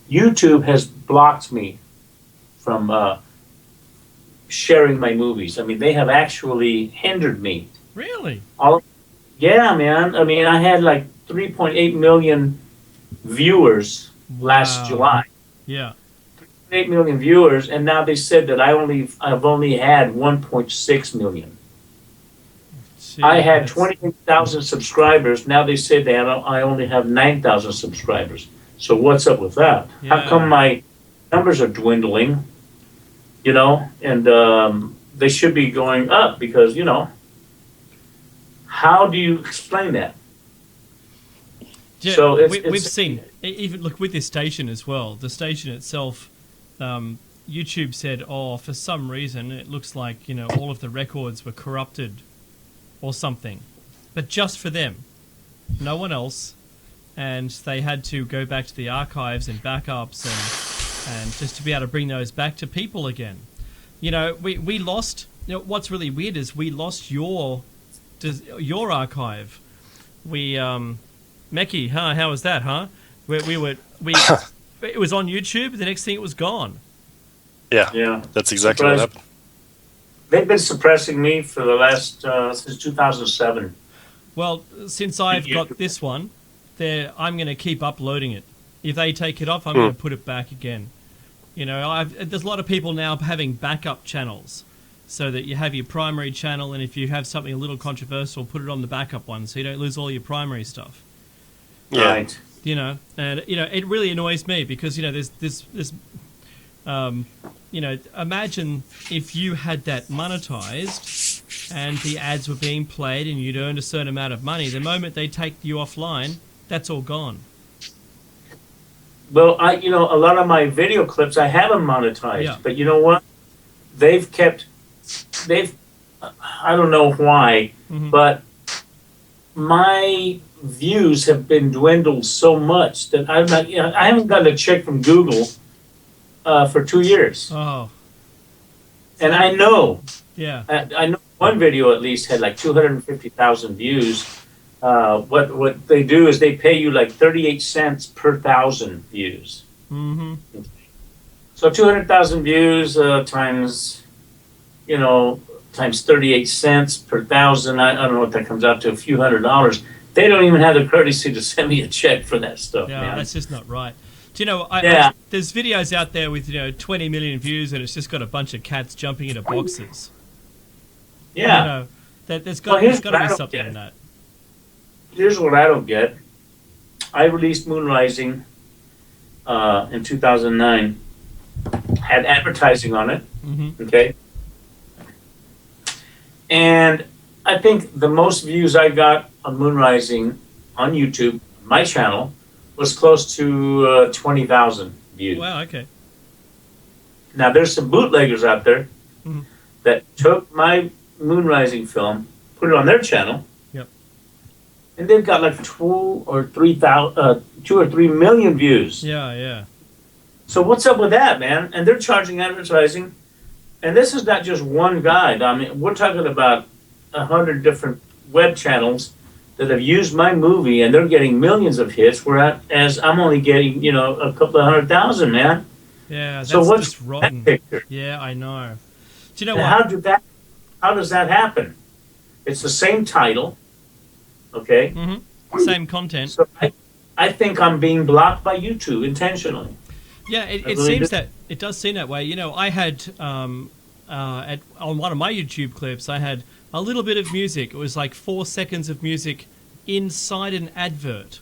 YouTube has blocked me from sharing my movies. I mean, they have actually hindered me. Really? Yeah, man. I mean, I had like 3.8 million viewers last July. Yeah. 8 million viewers, and now they said that I've only had 1.6 million. I had 28,000 subscribers. Now they say that I only have 9,000 subscribers. So what's up with that? Yeah. How come my numbers are dwindling? And they should be going up, because how do you explain that? Yeah, So we've seen, even look with this station as well. The station itself, YouTube said, for some reason it looks like all of the records were corrupted or something, but just for them, no one else. And they had to go back to the archives and backups and just to be able to bring those back to people again. We lost. What's really weird is we lost your archive. We Mecky, how was that, huh? We it was on YouTube. The next thing, it was gone. Yeah. That's exactly what happened. They've been suppressing me for the last since 2007. Well, since I've got this one, I'm going to keep uploading it. If they take it off, I'm going to put it back again. There's a lot of people now having backup channels, so that you have your primary channel, and if you have something a little controversial, put it on the backup one, so you don't lose all your primary stuff. Yeah. Right. And it really annoys me, because there's this imagine if you had that monetized and the ads were being played and you'd earned a certain amount of money. The moment they take you offline, that's all gone. Well, a lot of my video clips I haven't monetized, Yeah. but you know what? They've, I don't know why, but my views have been dwindled so much that I'm not, I haven't gotten a check from Google for 2 years. Oh, And I know, yeah. I know one video at least had like 250,000 views. What they do is they pay you like 38 cents per 1,000 views. Mm-hmm. So 200,000 views times, times 38 cents per 1,000. I don't know what that comes out to, a few $100s. They don't even have the courtesy to send me a check for that stuff, Yeah, man. that's just not right. Do you know, there's videos out there with, 20 million views and it's just got a bunch of cats jumping into boxes. Yeah. There's got to be something in that. Here's what I don't get. I released Moonrising in 2009. Had advertising on it. Mm-hmm. Okay. And I think the most views I got on Moonrising on YouTube, my channel, was close to 20,000 views. Wow, okay. Now, there's some bootleggers out there that took my Moonrising film, put it on their channel, and they've got like 2 or 3 million views. Yeah. So what's up with that, man? And they're charging advertising. And this is not just one guy. I mean, we're talking about 100 different web channels that have used my movie, and they're getting millions of hits, whereas I'm only getting, a couple of 100,000, man. Yeah, that's so what's just rotten. That picture? Yeah, I know. Do you know what? what? How does that happen? It's the same title, okay? Mm-hmm. Same content. So I think I'm being blocked by YouTube intentionally. Yeah, it does seem that way. I had on one of my YouTube clips, I had a little bit of music. It was like 4 seconds of music inside an advert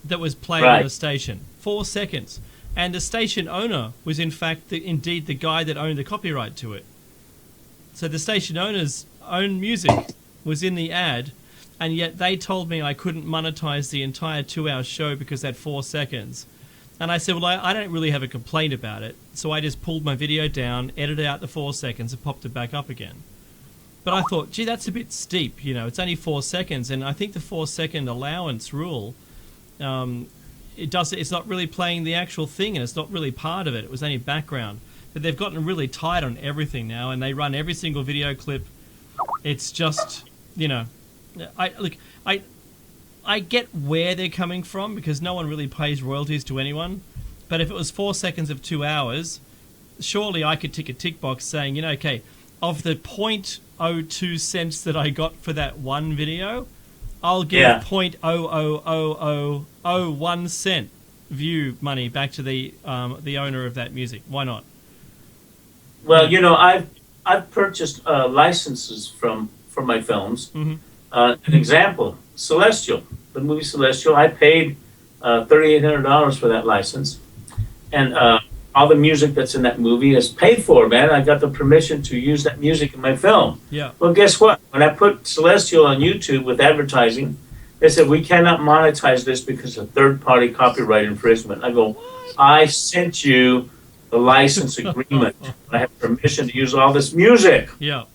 that was played on the station. 4 seconds, and the station owner was in fact indeed the guy that owned the copyright to it. So the station owner's own music was in the ad, and yet they told me I couldn't monetize the entire 2-hour show because that 4 seconds. And I said, well, I don't really have a complaint about it. So I just pulled my video down, edited out the 4 seconds, and popped it back up again. But I thought, gee, that's a bit steep. It's only 4 seconds. And I think the 4-second allowance rule, it's not really playing the actual thing, and it's not really part of it. It was only background. But they've gotten really tight on everything now, and they run every single video clip. It's just, I get where they're coming from because no one really pays royalties to anyone. But if it was 4 seconds of 2 hours, surely I could tick a tick box saying, okay, of the 0.02 cents that I got for that one video, I'll give 0.00001 cent view money back to the owner of that music. Why not? Well, I've purchased licenses from my films. Mm-hmm. An example, Celestial, the movie Celestial. I paid $3,800 for that license, and all the music that's in that movie is paid for, man. I got the permission to use that music in my film. Yeah. Well, guess what? When I put Celestial on YouTube with advertising, they said, we cannot monetize this because of third-party copyright infringement. I go, I sent you the license agreement. I have permission to use all this music. Yeah.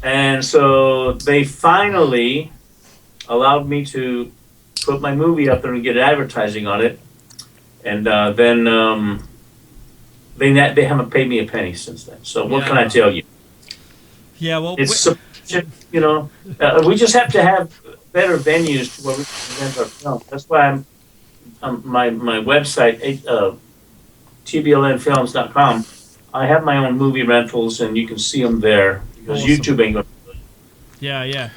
And so they finally allowed me to put my movie up there and get advertising on it. And then they haven't paid me a penny since then. So what can I tell you? Yeah, well, it's we just have to have better venues where we can present our film. That's why my website tblnfilms.com. I have my own movie rentals, and you can see them there because awesome. YouTube ain't going to do it. Yeah.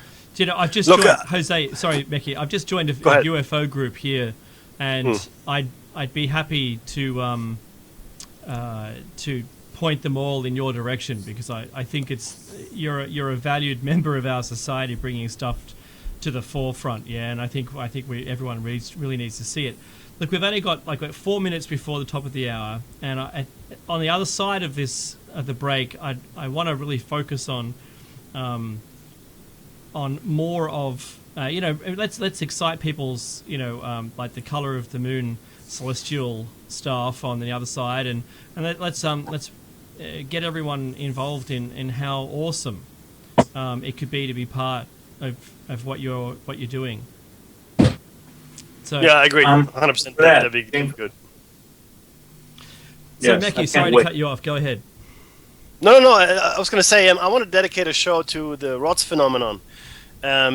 I've just joined, Jose. Sorry, Becky. I've just joined a UFO group here, and I'd be happy to point them all in your direction because I think you're a valued member of our society, bringing stuff to the forefront. Yeah, and I think everyone really needs to see it. Look, we've only got like 4 minutes before the top of the hour, and on the other side of the break, I want to really focus on more of let's excite people's, like the color of the moon, celestial stuff on the other side, and let's get everyone involved in how awesome it could be to be part of what you're doing. So Yeah, I agree. 100%. That'd be good. So, Yes, Mecky, sorry to cut you off. Go ahead. No. I was going to say I want to dedicate a show to the ROTS phenomenon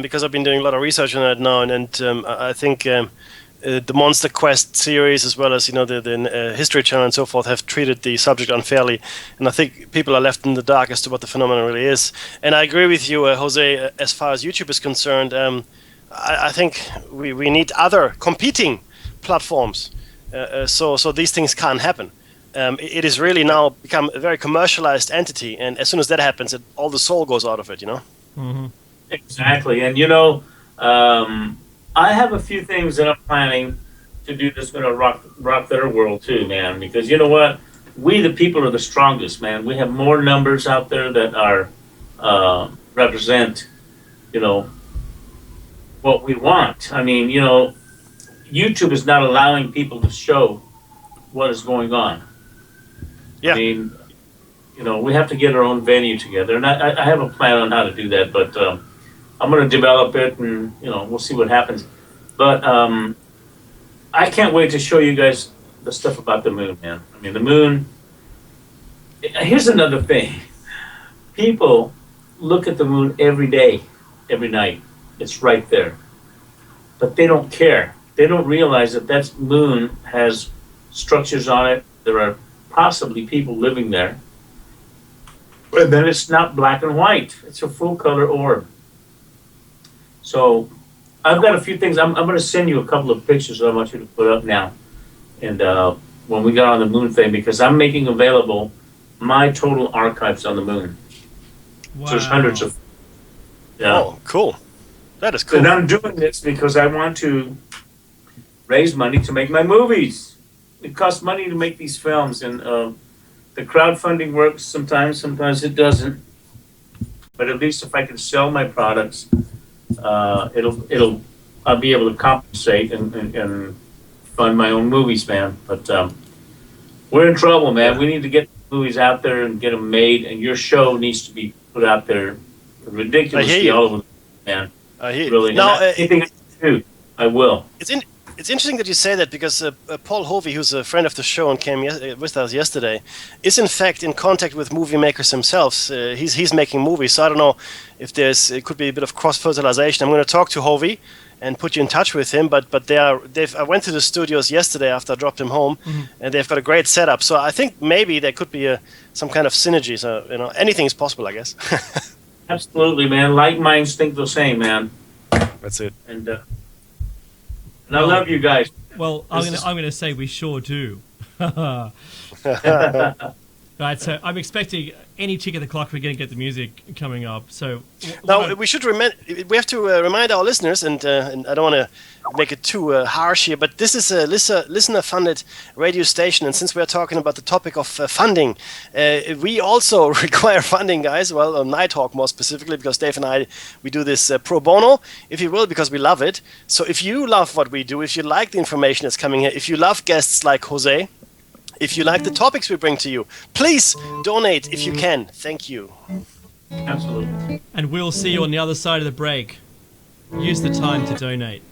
because I've been doing a lot of research on that now, and I think the Monster Quest series, as well as the History Channel and so forth, have treated the subject unfairly, and I think people are left in the dark as to what the phenomenon really is. And I agree with you, Jose, as far as YouTube is concerned. I think we need other competing platforms, so these things can't happen. It is really now become a very commercialized entity, and as soon as that happens, all the soul goes out of it. Mm-hmm. Exactly, and I have a few things that I'm planning to do that's going to rock their world too, man. Because you know what, we the people are the strongest, man. We have more numbers out there that are represent, what we want. I mean, YouTube is not allowing people to show what is going on. Yeah. I mean, we have to get our own venue together, and I have a plan on how to do that, but I'm going to develop it, and we'll see what happens. But I can't wait to show you guys the stuff about the moon, man. I mean, the moon. Here's another thing: people look at the moon every day, every night. It's right there, but they don't care. They don't realize that moon has structures on it. There are possibly people living there, and then it's not black and white. It's a full color orb. So I've got a few things. I'm going to send you a couple of pictures that I want you to put up now. And when we got on the moon thing, because I'm making available my total archives on the moon. Wow. So there's hundreds of. Yeah. Oh, cool. That is cool. And I'm doing this because I want to raise money to make my movies. It costs money to make these films, and the crowdfunding works sometimes it doesn't. But at least if I can sell my products, I'll be able to compensate and fund my own movies, man. But we're in trouble, man. We need to get movies out there and get them made, and your show needs to be put out there ridiculously all over the man. I hear you. Really. Now, anything I can do, I will. It's interesting that you say that, because Paul Hovey, who's a friend of the show and came with us yesterday, is in fact in contact with movie makers themselves. He's making movies, so I don't know if it could be a bit of cross-fertilization. I'm going to talk to Hovey and put you in touch with him, but I went to the studios yesterday after I dropped him home, and they've got a great setup. So I think maybe there could be some kind of synergy. So anything is possible, I guess. Absolutely, man. Like minds think the same, man. That's it. And I love you guys. Well, I'm gonna say we sure do. Right, so I'm expecting any tick of the clock. We're going to get the music coming up. So now we have to remind our listeners, and I don't want to make it too harsh here, but this is a listener-funded radio station, and since we're talking about the topic of funding, we also require funding, guys. Well, on Nighthawk more specifically, because Dave and I, we do this pro bono, if you will, because we love it. So if you love what we do, if you like the information that's coming here, if you love guests like Jose, if you like the topics we bring to you, please donate if you can. Thank you. Absolutely. And we'll see you on the other side of the break. Use the time to donate.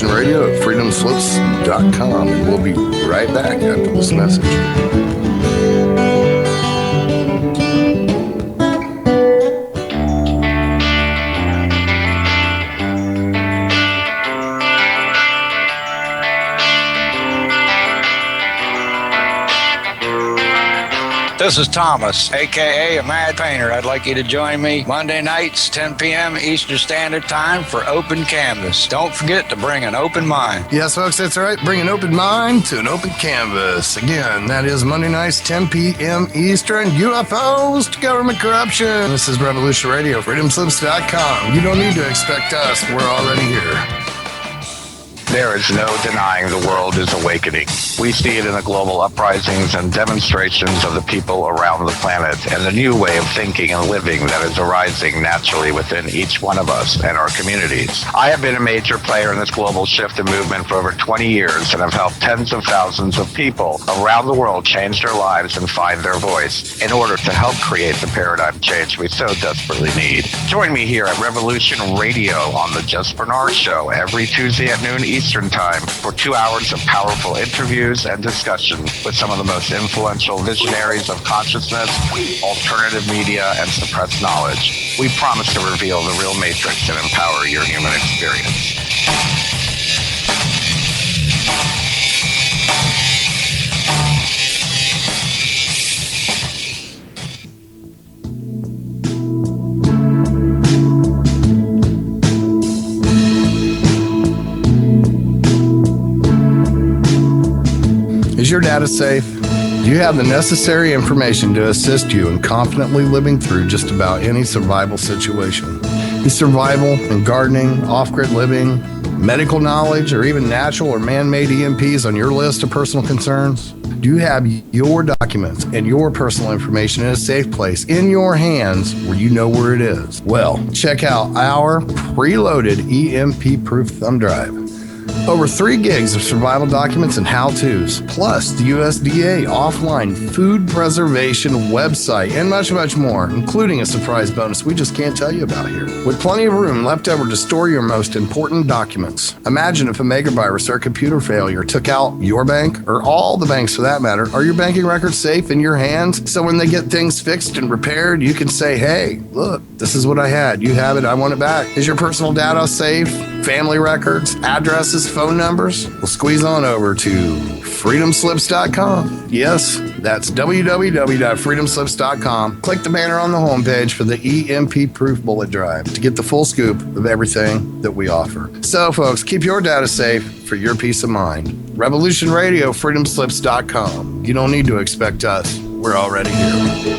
Radio at freedomslips.com, and we'll be right back after this message. This is Thomas, a.k.a. a Mad Painter. I'd like you to join me Monday nights, 10 p.m. Eastern Standard Time for Open Canvas. Don't forget to bring an open mind. Yes, folks, that's right. Bring an open mind to an open canvas. Again, that is Monday nights, 10 p.m. Eastern. UFOs to government corruption. This is Revolution Radio, freedomslips.com. You don't need to expect us. We're already here. There is no denying the world is awakening. We see it in the global uprisings and demonstrations of the people around the planet and the new way of thinking and living that is arising naturally within each one of us and our communities. I have been a major player in this global shift and movement for over 20 years and have helped tens of thousands of people around the world change their lives and find their voice in order to help create the paradigm change we so desperately need. Join me here at Revolution Radio on the Just Bernard Show every Tuesday at noon Eastern Time for 2 hours of powerful interviews and discussion with some of the most influential visionaries of consciousness, alternative media, and suppressed knowledge. We promise to reveal the real matrix and empower your human experience. Is your data safe? Do you have the necessary information to assist you in confidently living through just about any survival situation? Is survival and gardening, off-grid living, medical knowledge, or even natural or man-made EMPs on your list of personal concerns? Do you have your documents and your personal information in a safe place in your hands where you know where it is? Well, check out our preloaded EMP-proof thumb drive. Over 3 gigs of survival documents and how-tos, plus the USDA offline food preservation website, and much, much more, including a surprise bonus we just can't tell you about here. With plenty of room left over to store your most important documents. Imagine if a megavirus or computer failure took out your bank, or all the banks for that matter. Are your banking records safe in your hands? So when they get things fixed and repaired, you can say, hey, look, this is what I had. You have it. I want it back. Is your personal data safe? Family records, addresses, phone numbers? Well, squeeze on over to freedomslips.com. Yes, that's www.freedomslips.com. Click the banner on the homepage for the EMP-proof bullet drive to get the full scoop of everything that we offer. So, folks, keep your data safe for your peace of mind. Revolution Radio, freedomslips.com. You don't need to expect us. We're already here.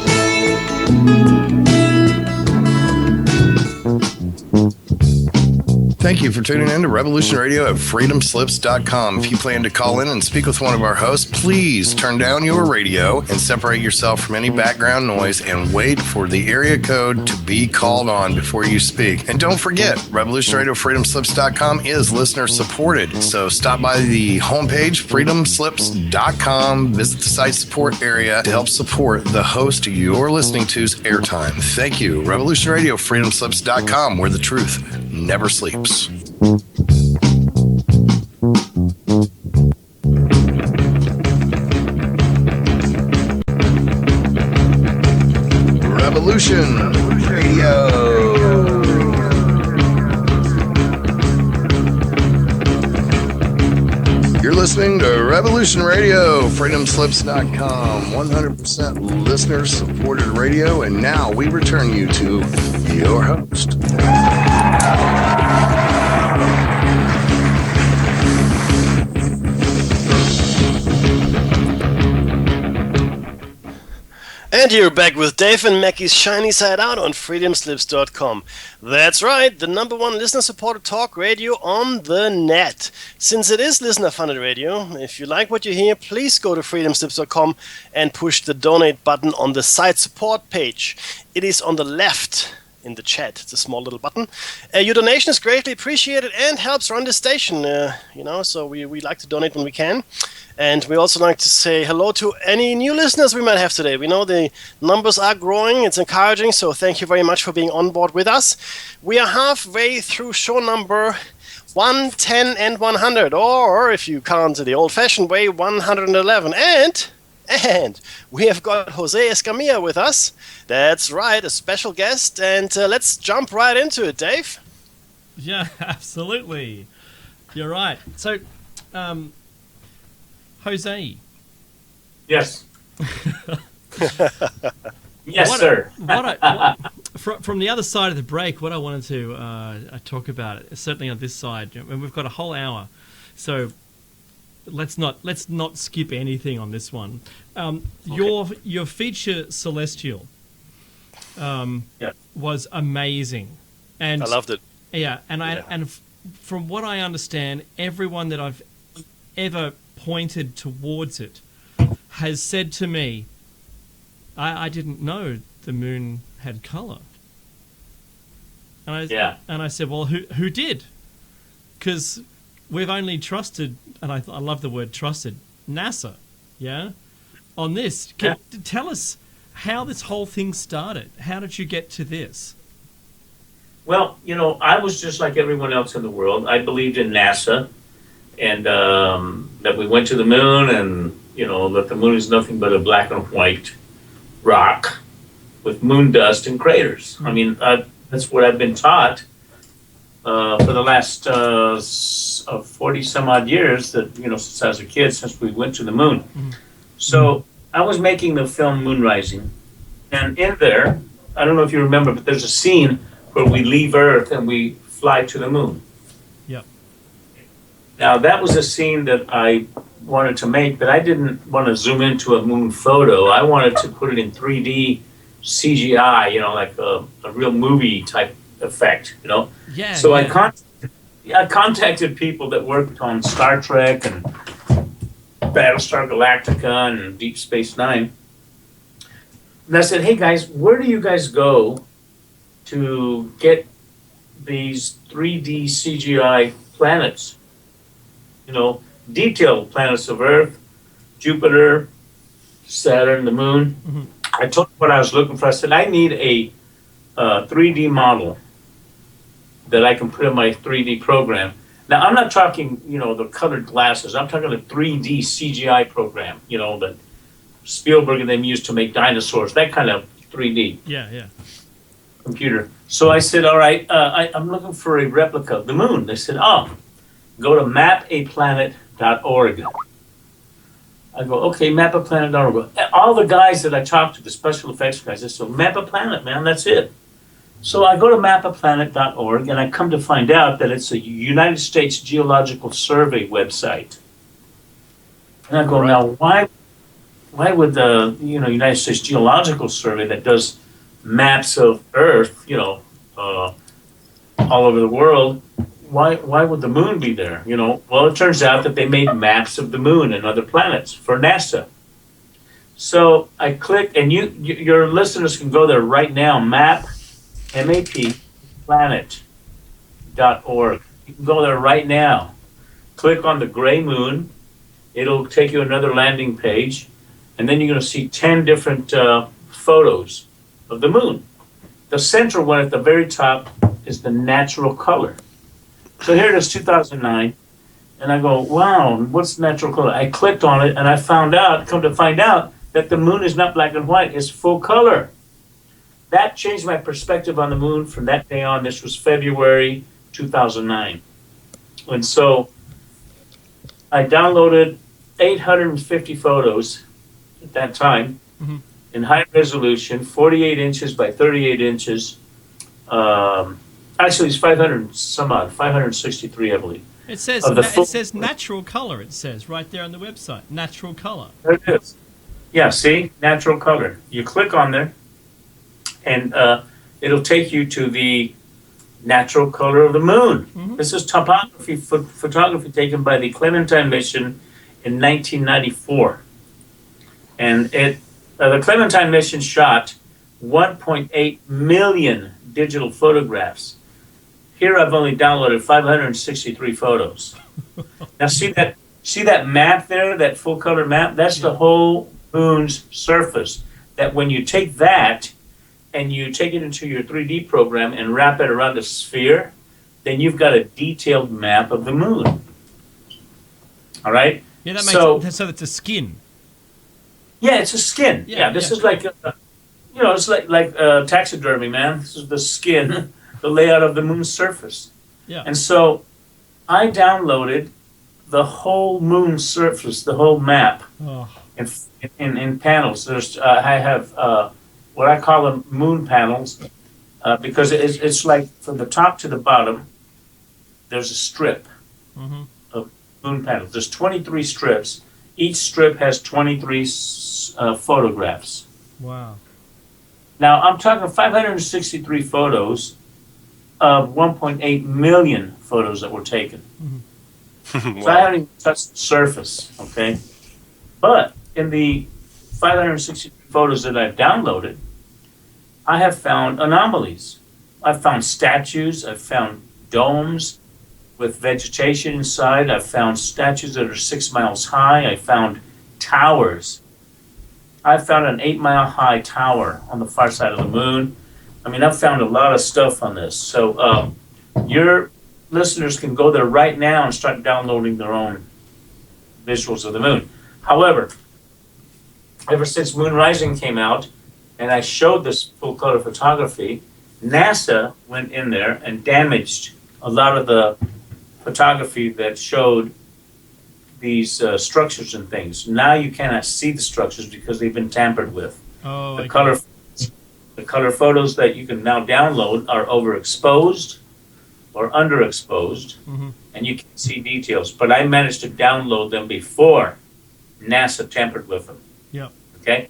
Thank you for tuning in to Revolution Radio at freedomslips.com. If you plan to call in and speak with one of our hosts, please turn down your radio and separate yourself from any background noise and wait for the area code to be called on before you speak. And don't forget, Revolution Radio freedomslips.com is listener supported. So stop by the homepage, freedomslips.com, visit the site support area to help support the host you're listening to's airtime. Thank you. Revolution Radio freedomslips.com, where the truth never sleeps. Revolution Radio. You're listening to Revolution Radio, freedomslips.com, 100% listener-supported radio, and now we return you to your host. And you're back with Dave and Mackie's Shiny Side Out on freedomslips.com. That's right, the number 1 listener-supported talk radio on the net. Since it is listener-funded radio, if you like what you hear, please go to freedomslips.com and push the donate button on the site support page. It is on the left in the chat. It's a small little button. Your donation is greatly appreciated and helps run the station, so we like to donate when we can. And we also like to say hello to any new listeners we might have today. We know the numbers are growing. It's encouraging, so thank you very much for being on board with us. We are halfway through show number 110 and 100, or if you count the old-fashioned way, 111. And we have got Jose Escamilla with us. That's right, a special guest. And let's jump right into it, Dave. Yeah, absolutely. You're right. So, Jose. Yes. Yes, sir. From the other side of the break, what I wanted to talk about, certainly on this side, and we've got a whole hour, so let's not skip anything on this one. Your feature Celestial was amazing, and I loved it. Yeah, and from what I understand, everyone that I've ever pointed towards it has said to me, I didn't know the moon had color. And I said, well, who did? Because we've only trusted, and I love the word trusted, NASA, on this. Tell us how this whole thing started. How did you get to this? Well, I was just like everyone else in the world. I believed in NASA, and that we went to the moon, and that the moon is nothing but a black and white rock with moon dust and craters. I mean, that's what I've been taught for the last 40 some odd years, that since I was a kid, since we went to the moon. So I was making the film Moonrising, and in there, I don't know if you remember, but there's a scene where we leave Earth and we fly to the moon. Yep. Now that was a scene that I wanted to make, but I didn't want to zoom into a moon photo. I wanted to put it in 3D CGI, like a real movie type effect, Yeah. So I contacted people that worked on Star Trek and Battlestar Galactica and Deep Space Nine. And I said, hey guys, where do you guys go to get these 3D CGI planets? Detailed planets of Earth, Jupiter, Saturn, the moon. Mm-hmm. I told them what I was looking for. I said, I need a 3D model that I can put in my 3D program. Now, I'm not talking, the colored glasses. I'm talking a 3D CGI program, that Spielberg and them used to make dinosaurs, that kind of 3D. Yeah. Computer. So I said, all right, I'm looking for a replica of the moon. They said, go to mapaplanet.org. I go, okay, mapaplanet.org. All the guys that I talked to, the special effects guys, they said, Map a Planet, man, that's it. So I go to mapaplanet.org, and I come to find out that it's a United States Geological Survey website. And I go, now, why would the United States Geological Survey that does maps of Earth, all over the world, why would the moon be there? Well, it turns out that they made maps of the moon and other planets for NASA. So I click, and your listeners can go there right now, mapaplanet.org. You can go there right now. Click on the gray moon. It'll take you another landing page, and then you're going to see 10 different photos of the moon. The central one at the very top is the natural color. So here it is, 2009, and I go, wow, what's natural color? I clicked on it, and I come to find out that the moon is not black and white, it's full color. That changed my perspective on the moon from that day on. This was February 2009. And so I downloaded 850 photos at that time, in high resolution, 48 inches by 38 inches. Actually, it's 563, I believe. It says natural color. It says right there on the website, natural color. There it is. Yeah, see, natural color. You click on there, and it'll take you to the natural color of the moon. Mm-hmm. This is topography photography taken by the Clementine mission in 1994, and the Clementine mission shot 1.8 million digital photographs. Here I've only downloaded 563 photos. Now see that map there, that full color map? That's the whole moon's surface. That when you take that and you take it into your 3D program and wrap it around a sphere, then you've got a detailed map of the moon. All right? Yeah, that makes sense. So it's a skin. Yeah, it's a skin. Yeah, this is like, it's like taxidermy, man. This is the skin, the layout of the moon's surface. Yeah. And so I downloaded the whole moon's surface, the whole map. Oh. in panels. There's I have what I call them moon panels because it's like from the top to the bottom. There's a strip of moon panels. There's 23 strips. Each strip has 23 photographs. Wow. Now I'm talking 563 photos of 1.8 million photos that were taken. Wow. So I haven't even touched the surface, okay? But in the 563 photos that I've downloaded, I have found anomalies. I've found statues, I've found domes with vegetation inside, I've found statues that are 6 miles high, I found towers. I found an 8-mile high tower on the far side of the moon. I mean, I've found a lot of stuff on this. So your listeners can go there right now and start downloading their own visuals of the moon. However, ever since Moon Rising came out and I showed this full color photography, NASA went in there and damaged a lot of the photography that showed these structures and things. Now you cannot see the structures because they've been tampered with. Oh, The okay. color photos that you can now download are overexposed or underexposed, and you can see details. But I managed to download them before NASA tampered with them. Yep. Okay?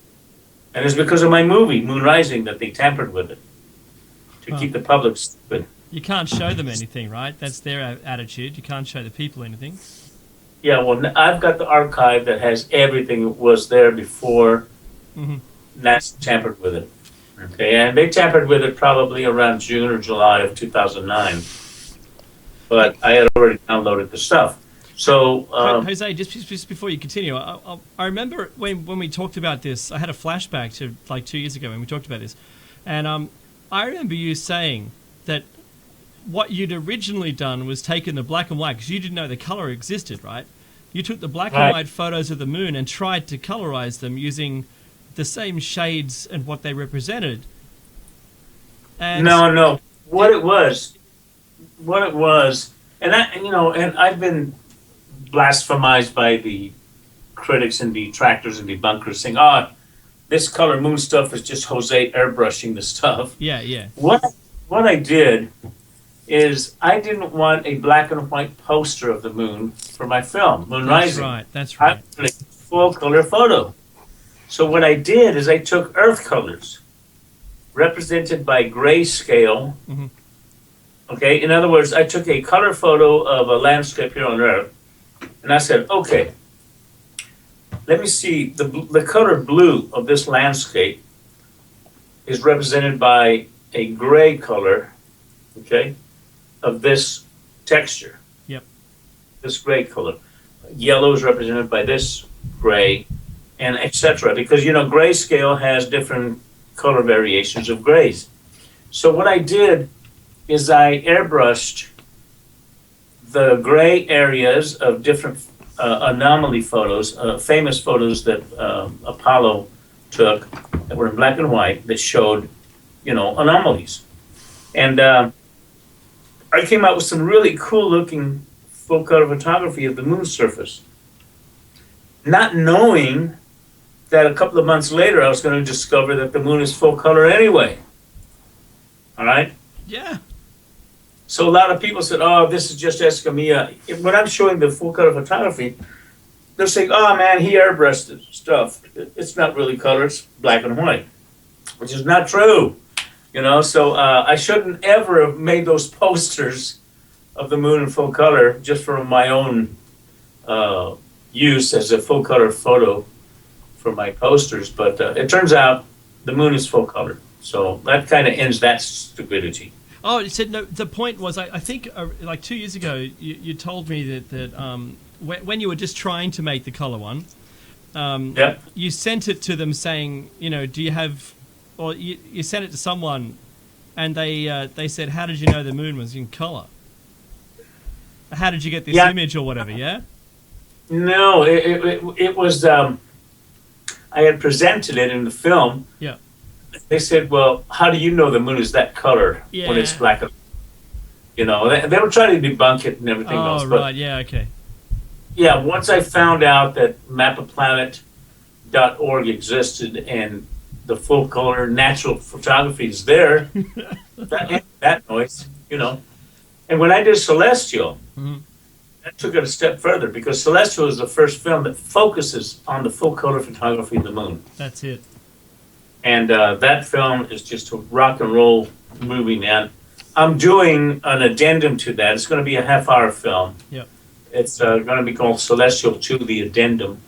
And it's because of my movie, Moon Rising, that they tampered with it to keep the public stupid. You can't show them anything, right? That's their attitude. You can't show the people anything. Yeah, well, I've got the archive that has everything that was there before NASA tampered with it. Okay, and they tampered with it probably around June or July of 2009. But I had already downloaded the stuff. So, Jose, just before you continue, I remember when we talked about this, I had a flashback to like 2 years ago when we talked about this. And I remember you saying that what you'd originally done was taken the black and white, because you didn't know the color existed, right? You took the black and white photos of the moon and tried to colorize them using the same shades and what they represented. And no. What it was, and I've been blasphemized by the critics and detractors and debunkers saying, this color moon stuff is just Jose airbrushing the stuff. Yeah. What I did is I didn't want a black and white poster of the moon for my film, Moon Rising. That's right. I wanted a full color photo. So what I did is I took earth colors, represented by grayscale. Okay, in other words, I took a color photo of a landscape here on Earth, and I said, okay, let me see, the color blue of this landscape is represented by a gray color, okay, of this texture. Yep. This gray color. Yellow is represented by this gray, and etc. Because, grayscale has different color variations of grays. So what I did is I airbrushed the gray areas of different anomaly photos, famous photos that Apollo took that were in black and white that showed, anomalies. And I came out with some really cool looking full color photography of the moon's surface, not knowing that a couple of months later I was going to discover that the moon is full color anyway. All right? Yeah. So a lot of people said, this is just Escamilla. When I'm showing the full color photography, they're saying, man, he airbrushed the stuff. It's not really color, it's black and white, which is not true. So I shouldn't ever have made those posters of the moon in full color just for my own use as a full color photo for my posters. But it turns out the moon is full color. So that kind of ends that stupidity. Oh, it said no. The point was, I think, like 2 years ago, you told me that when you were just trying to make the color one, you sent it to them saying, do you have, or you sent it to someone, and they said, how did you know the moon was in color? How did you get this image or whatever? Yeah. No, it was. I had presented it in the film. Yeah. They said, well, how do you know the moon is that color when it's black? They were trying to debunk it and everything else. Oh, but right. Yeah, okay. yeah, once I found out that Map of Planet .org existed and the full color natural photography is there, that noise, you know. And when I did Celestial, I took it a step further because Celestial is the first film that focuses on the full color photography of the moon. That's it. And that film is just a rock and roll movie, man. I'm doing an addendum to that. It's going to be a half-hour film. Yep. It's going to be called Celestial 2, the addendum.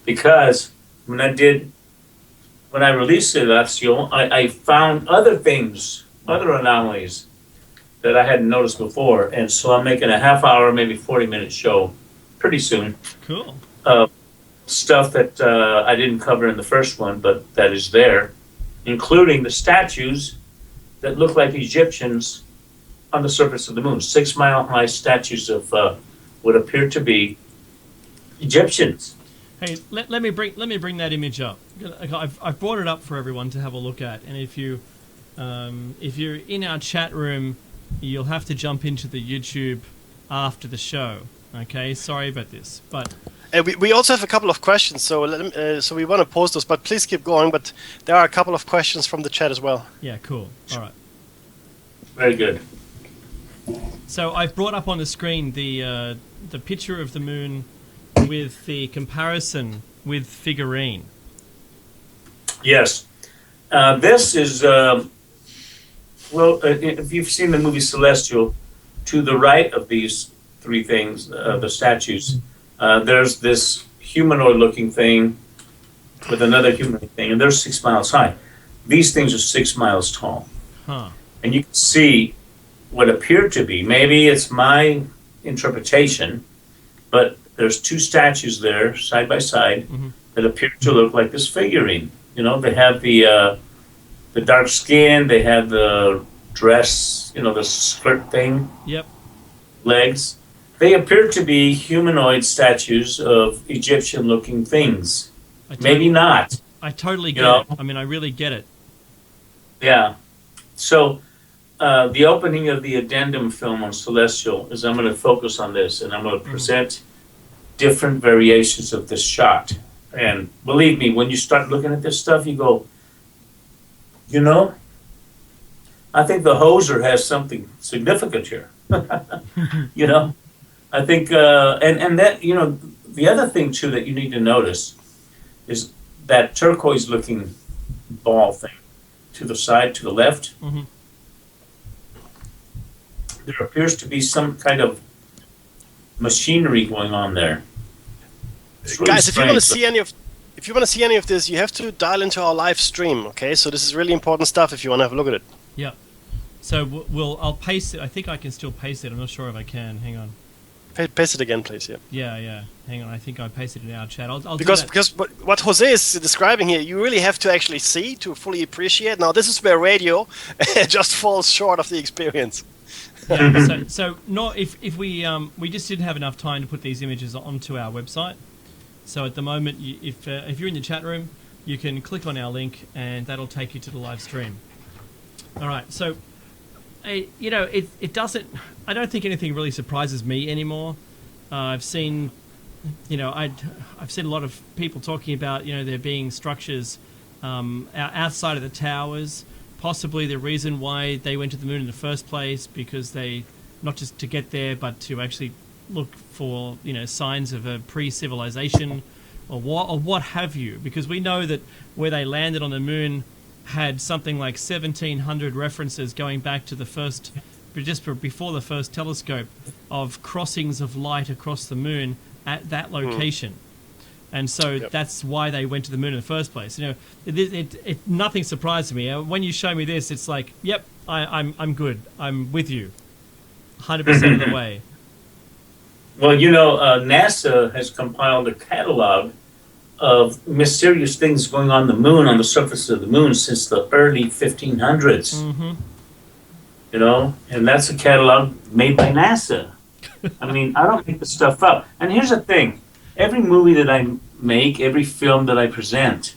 Because when I released Celestial, I found other things, other anomalies that I hadn't noticed before. And so I'm making a half-hour, maybe 40-minute show pretty soon. Cool. Stuff that I didn't cover in the first one, but that is there, including the statues that look like Egyptians on the surface of the moon. 6-mile-high statues of what appear to be Egyptians. Hey, let me bring that image up. I've brought it up for everyone to have a look at, and if you're in our chat room, you'll have to jump into the YouTube after the show. Okay, sorry about this, but. We also have a couple of questions, so we want to post those, but please keep going. But there are a couple of questions from the chat as well. Yeah, cool. All right. Very good. So I've brought up on the screen the picture of the moon with the comparison with figurine. Yes. This is, if you've seen the movie Celestial, to the right of these three things, the statues, there's this humanoid-looking thing with another humanoid thing, and they're 6 miles high. These things are 6 miles tall. Huh. And you can see what appeared to be, maybe it's my interpretation, but there's two statues there, side by side, that appear to look like this figurine. You know, they have the dark skin, they have the dress, you know, the skirt thing. Yep. Legs. They appear to be humanoid statues of Egyptian-looking things. Maybe not. I totally get it. I mean, I really get it. Yeah. So the opening of the addendum film on Celestial is I'm going to focus on this, and I'm going to present different variations of this shot. And believe me, when you start looking at this stuff, you go, you know, I think the hoser has something significant here. You know? I think, and that, you know, the other thing, too, that you need to notice is that turquoise-looking ball thing to the side, to the left. There appears to be some kind of machinery going on there. Really guys, if you want to strange. see any of this, you have to dial into our live stream. Okay, so this is really important stuff if you want to have a look at it. Yeah. So I'll paste it. I think I can still paste it. I'm not sure if I can. Hang on. Paste it again, please. Yeah. Yeah. Hang on. I think I pasted it in our chat. I'll because do that. because what Jose is describing here, you really have to actually see to fully appreciate. Now, this is where radio just falls short of the experience. Yeah, so not if we just didn't have enough time to put these images onto our website. So at the moment, if you're in the chat room, you can click on our link, and that'll take you to the live stream. All right. So, you know, it doesn't. I don't think anything really surprises me anymore. I've seen, you know, I've seen a lot of people talking about, you know, there being structures outside of the towers. Possibly the reason why they went to the moon in the first place, because they, not just to get there, but to actually look for, you know, signs of a pre-civilization or what have you. Because we know that where they landed on the moon had something like 1,700 references going back to the first, just before the first telescope, of crossings of light across the moon at that location. And so that's why they went to the moon in the first place. You know, nothing surprised me. When you show me this, it's like, yep, I'm good. I'm with you, 100% of the way. Well, you know, NASA has compiled a catalog of mysterious things going on the moon, on the surface of the moon, since the early 1500s. You know, and that's a catalog made by NASA. I mean, I don't make the stuff up. And here's the thing. Every movie that I make, every film that I present,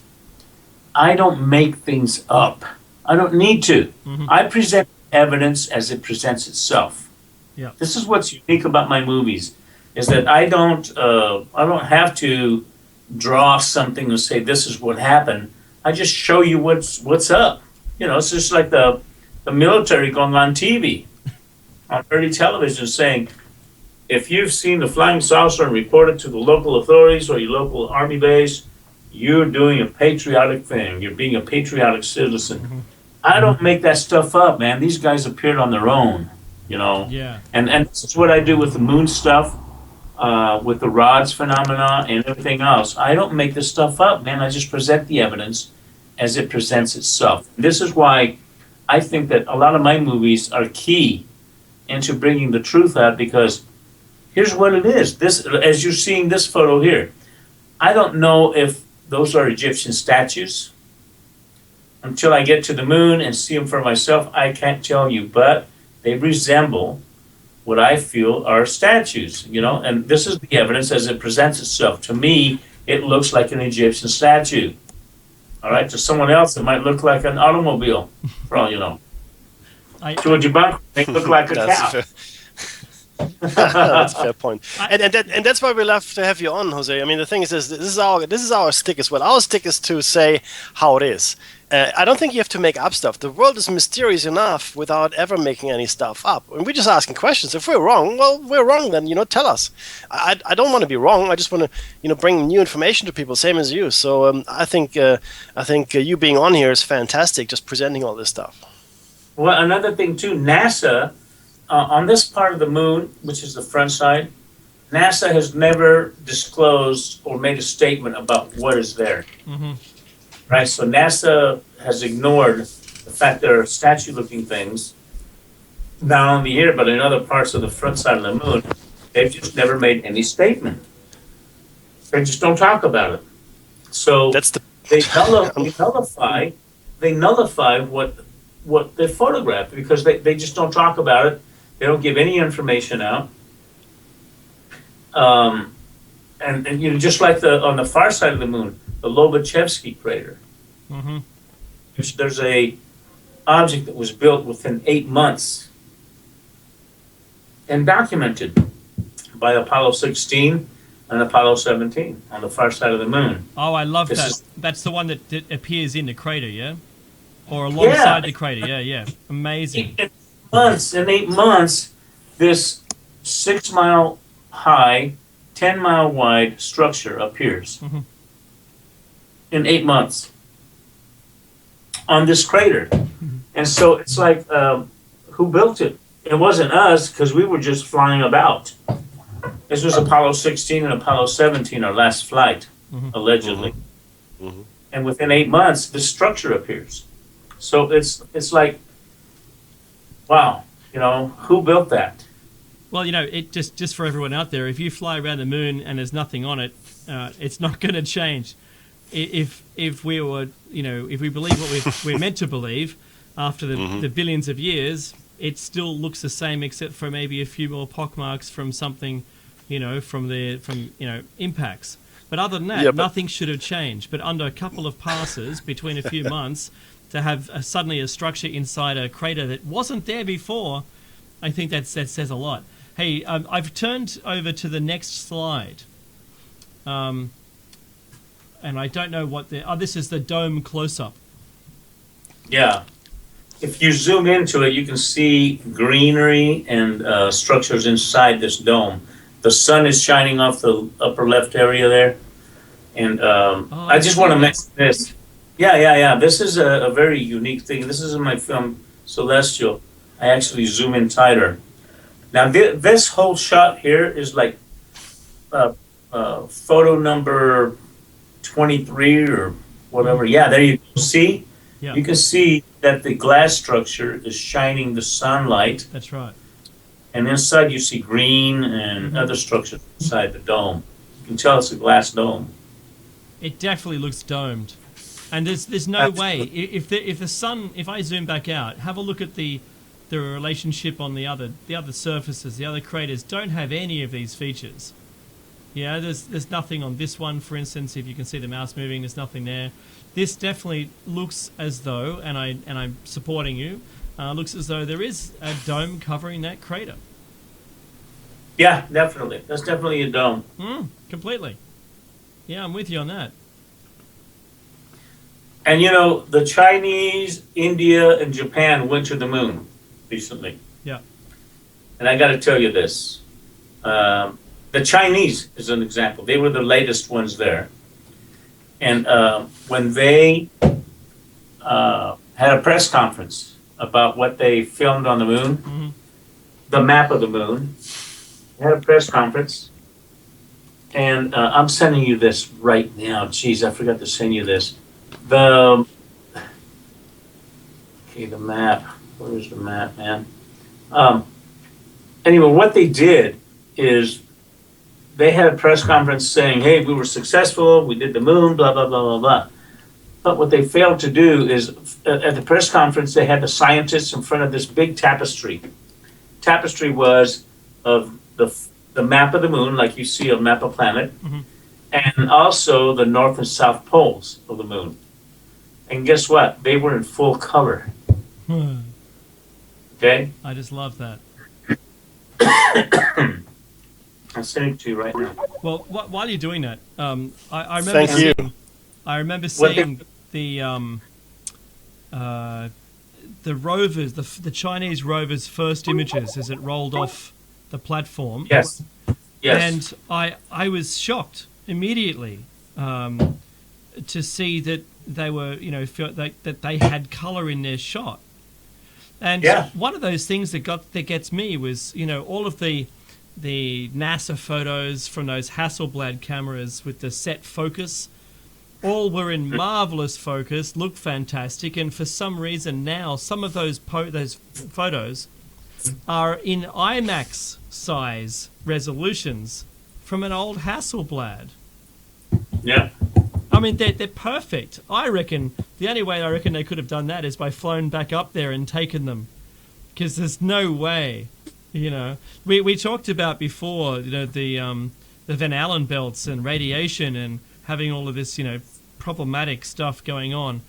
I don't make things up. I don't need to. I present evidence as it presents itself. Yeah. This is what's unique about my movies, is that I don't have to draw something and say this is what happened. I just show you what's up. You know, it's just like the military going on TV, on early television, saying, if you've seen the flying saucer and reported to the local authorities or your local army base, you're doing a patriotic thing. You're being a patriotic citizen. Mm-hmm. I don't make that stuff up, man. These guys appeared on their own, you know. Yeah. And this is what I do with the moon stuff, with the rods phenomena and everything else. I don't make this stuff up, man. I just present the evidence as it presents itself. This is why I think that a lot of my movies are key into bringing the truth out, because here's what it is. This, as you're seeing this photo here, I don't know if those are Egyptian statues. Until I get to the moon and see them for myself, I can't tell you, but they resemble what I feel are statues, you know, and this is the evidence as it presents itself. To me, it looks like an Egyptian statue. All right, to someone else, it might look like an automobile, for all you know. To a debunker, they look like a cow. That's a fair point. And that's why we love to have you on, Jose. I mean, the thing is, this is our stick as well. Our stick is to say how it is. I don't think you have to make up stuff. The world is mysterious enough without ever making any stuff up. And we're just asking questions. If we're wrong, well, we're wrong. Then tell us. I don't want to be wrong. I just want to bring new information to people, same as you. So I think you being on here is fantastic. Just presenting all this stuff. Well, another thing too, NASA on this part of the moon, which is the front side, NASA has never disclosed or made a statement about what is there. Mm-hmm. Right, so NASA has ignored the fact there are statue-looking things, not only here, but in other parts of the front side of the moon. They've just never made any statement. They just don't talk about it. So they nullify what they photographed, because they just don't talk about it. They don't give any information out. And just like on the far side of the moon, the Lobachevsky crater. Mm-hmm. There's a object that was built within 8 months and documented by Apollo 16 and Apollo 17 on the far side of the moon. Oh, I love that. That's the one that appears in the crater, yeah? Or alongside the crater, yeah. Amazing. In 8 months, this 6 mile high, 10 mile wide structure appears. Mm-hmm. In 8 months on this crater. Mm-hmm. And so it's like, who built it? It wasn't us, because we were just flying about. This was Apollo 16 and Apollo 17, our last flight, allegedly. Mm-hmm. And within 8 months, this structure appears. So it's like, wow, who built that? Well, it just for everyone out there, if you fly around the moon and there's nothing on it, it's not going to change. If we were, if we believe what we're meant to believe, after the billions of years, it still looks the same, except for maybe a few more pockmarks from something, from impacts. But other than that, nothing should have changed. But under a couple of passes between a few months, to have suddenly a structure inside a crater that wasn't there before, I think that says a lot. Hey, I've turned over to the next slide. And I don't know what this is the dome close-up. Yeah. If you zoom into it, you can see greenery and structures inside this dome. The sun is shining off the upper left area there. And I just want to mention this. Yeah. This is a very unique thing. This is in my film, Celestial. I actually zoom in tighter. Now, this whole shot here is like photo number 23 or whatever. Yeah, there you go. See? Yeah. You can see that the glass structure is shining the sunlight. That's right. And inside you see green and other structures inside the dome. You can tell it's a glass dome. It definitely looks domed. And there's no way, if the sun, if I zoom back out, have a look at the relationship on the other surfaces, the other craters don't have any of these features. Yeah, there's nothing on this one, for instance. If you can see the mouse moving, there's nothing there. This definitely looks as though, and I'm supporting you, looks as though there is a dome covering that crater. Yeah, definitely. That's definitely a dome. Completely. Yeah, I'm with you on that. And you know, the Chinese, India, and Japan went to the moon recently. Yeah. And I got to tell you this. The Chinese is an example. They were the latest ones there. And when they had a press conference about what they filmed on the moon, the map of the moon, they had a press conference. And I'm sending you this right now. Jeez, I forgot to send you this. The map. Where is the map, man? Anyway, what they did is they had a press conference saying, hey, we were successful, we did the moon, blah, blah, blah, blah, blah. But what they failed to do is at the press conference, they had the scientists in front of this big tapestry. Tapestry was of the map of the moon, like you see a map of planet, and also the north and south poles of the moon. And guess what? They were in full color. Okay? I just love that. I'll send it to you right now. Well, while you're doing that, I remember Thank you. I remember seeing the rovers, the Chinese rovers' first images as it rolled off the platform. Yes. Yes. And I was shocked immediately to see that they were, that they had color in their shot. And one of those things that gets me was, all of the NASA photos from those Hasselblad cameras with the set focus, all were in marvelous focus, looked fantastic, and for some reason now some of those photos are in IMAX size resolutions from an old Hasselblad. Yeah. I mean, they're perfect. I reckon the only way they could have done that is by flown back up there and taken them, because there's no way. We talked about before, the Van Allen belts and radiation and having all of this, problematic stuff going on.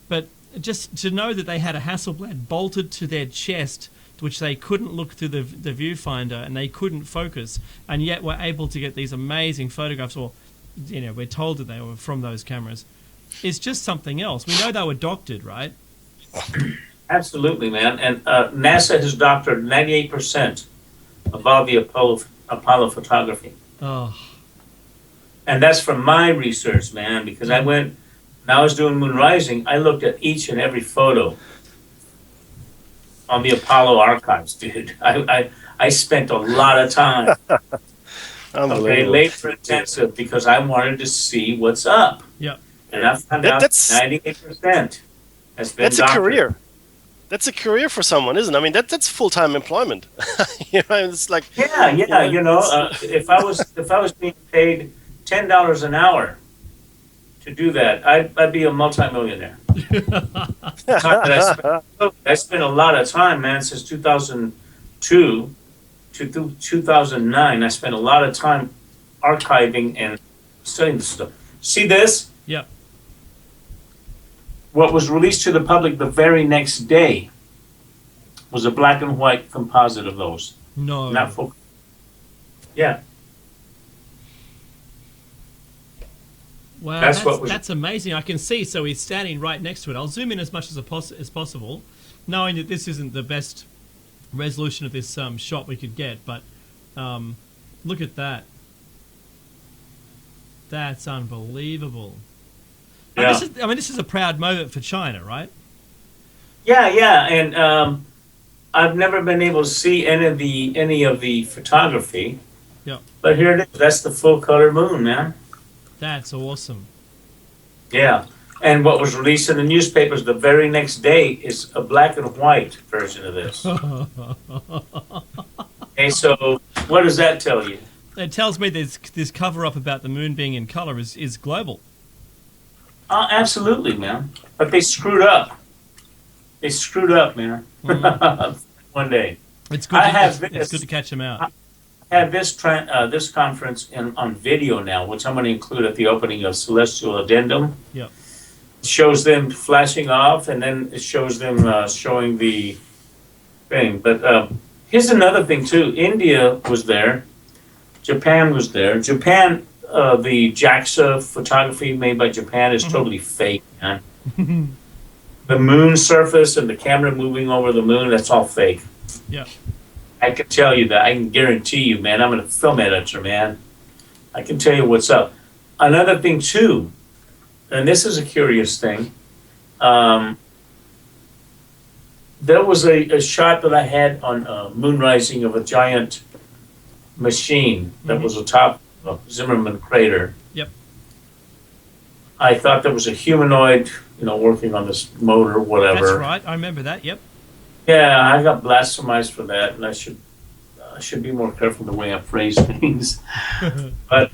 But just to know that they had a Hasselblad bolted to their chest, which they couldn't look through the viewfinder and they couldn't focus, and yet were able to get these amazing photographs, or, we're told that they were from those cameras, is just something else. We know they were doctored, right? Absolutely, man. And NASA has doctored 98% of all the Apollo photography. Oh. And that's from my research, man, because when I was doing Moon Rising, I looked at each and every photo on the Apollo archives, dude. I spent a lot of time. Okay, labor intensive, because I wanted to see what's up. Yeah. And I found out 98% has been That's a career. That's a career for someone, isn't it? I mean, that's full-time employment. It's like if I was being paid $10 an hour to do that, I'd be a multimillionaire. I spent a lot of time, man, since 2002 to 2009. I spent a lot of time archiving and studying this stuff. See this? Yeah. What was released to the public the very next day was a black and white composite of those. No. Not full. Yeah. Wow, that's amazing. I can see, so he's standing right next to it. I'll zoom in as much as possible, knowing that this isn't the best resolution of this shot we could get, but look at that. That's unbelievable. Yeah. This is a proud moment for China, right? Yeah, and I've never been able to see any of the photography. Yeah. But here it is. That's the full color moon, man. That's awesome. Yeah. And what was released in the newspapers the very next day is a black and white version of this. Okay, so what does that tell you? It tells me this cover-up about the moon being in color is global. Absolutely, man. But they screwed up. They screwed up, man. One day. It's good to catch them out. I have this conference on video now, which I'm going to include at the opening of Celestial Addendum. Yep. It shows them flashing off, and then it shows them showing the thing. But here's another thing, too. India was there. Japan was there. Japan, the JAXA photography made by Japan is totally fake, man. The moon surface and the camera moving over the moon, that's all fake. Yeah. I can tell you that. I can guarantee you, man. I'm a film editor, man. I can tell you what's up. Another thing, too, and this is a curious thing. There was a shot that I had on moon rising of a giant machine that was atop Zimmerman crater. Yep. I thought there was a humanoid, working on this motor, whatever. That's right. I remember that. Yep. Yeah, I got blasphemized for that, and I should be more careful the way I phrase things. But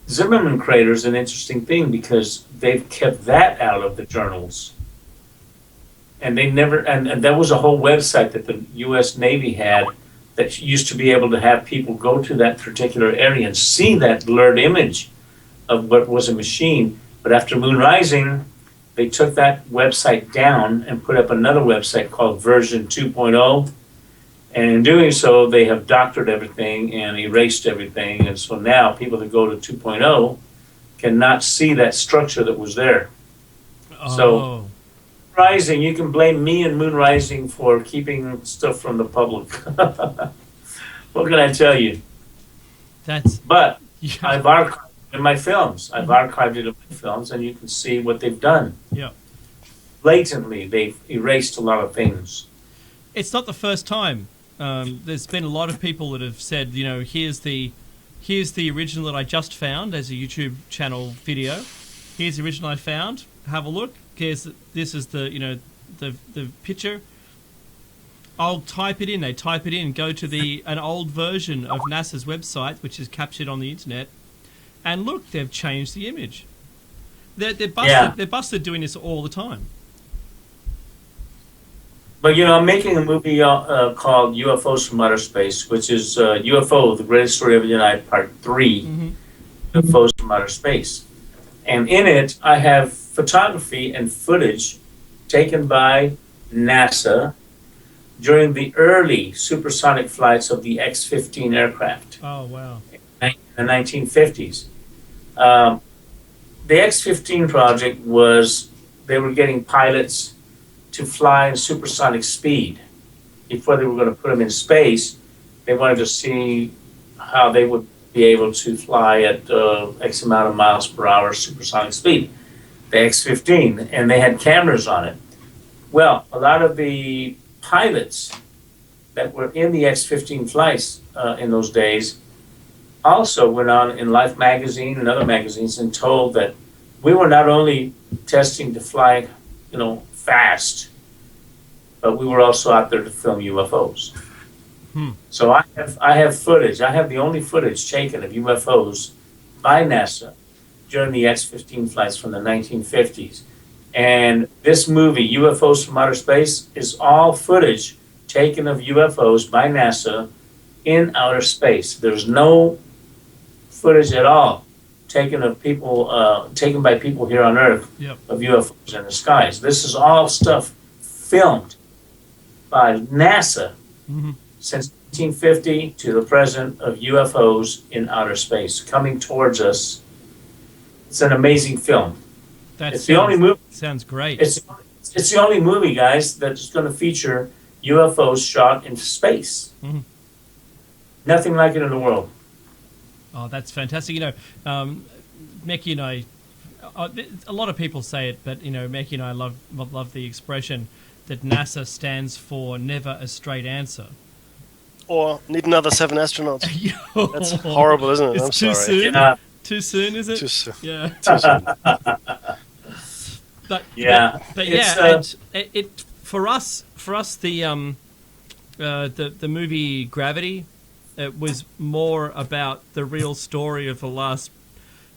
Zimmerman crater is an interesting thing because they've kept that out of the journals, and they never. And there was a whole website that the U.S. Navy had that used to be able to have people go to that particular area and see that blurred image of what was a machine. But after moon rising, they took that website down and put up another website called version 2.0. And in doing so, they have doctored everything and erased everything. And so now people that go to 2.0 cannot see that structure that was there. Oh. So rising, you can blame me and moon rising for keeping stuff from the public. What can I tell you? But I've archived it in my films. I've archived it in my films, and you can see what they've done. Yeah. Blatantly, they've erased a lot of things. It's not the first time. There's been a lot of people that have said, here's the original that I just found as a YouTube channel video. Here's the original I found. Have a look. This is the picture. I'll type it in. They type it in. Go to an old version of NASA's website, which is captured on the internet, and look, they've changed the image. They're busted. Yeah. They're busted doing this all the time. But I'm making a movie called UFOs from Outer Space, which is UFO: The Greatest Story Ever Denied, Part 3, UFOs from Outer Space. And in it, I have photography and footage taken by NASA during the early supersonic flights of the X-15 aircraft. Oh, wow. In the 1950s. The X-15 project was, they were getting pilots to fly in supersonic speed. Before they were going to put them in space, they wanted to see how they would be able to fly at X amount of miles per hour supersonic speed, the X-15, and they had cameras on it. Well, a lot of the pilots that were in the X-15 flights in those days also went on in Life magazine and other magazines and told that we were not only testing to fly, fast, but we were also out there to film UFOs. So I have footage. I have the only footage taken of UFOs by NASA during the X-15 flights from the 1950s. And this movie, UFOs from Outer Space, is all footage taken of UFOs by NASA in outer space. There's no footage at all taken of people, taken by people here on Earth of UFOs in the skies. This is all stuff filmed by NASA since 1950 to the present of UFOs in outer space coming towards us. It's an amazing film. It's the only movie. Sounds great. It's the only movie, guys, that's going to feature UFOs shot in space. Nothing like it in the world. Oh, that's fantastic. Mekki and I, a lot of people say it, but, Mekki and I love the expression that NASA stands for never a straight answer. Or need another 7 astronauts. That's horrible, isn't it? I'm too sorry. Soon. Yeah. Too soon, is it? Too soon. Yeah. Too soon. But it for us the movie Gravity, it was more about the real story of the last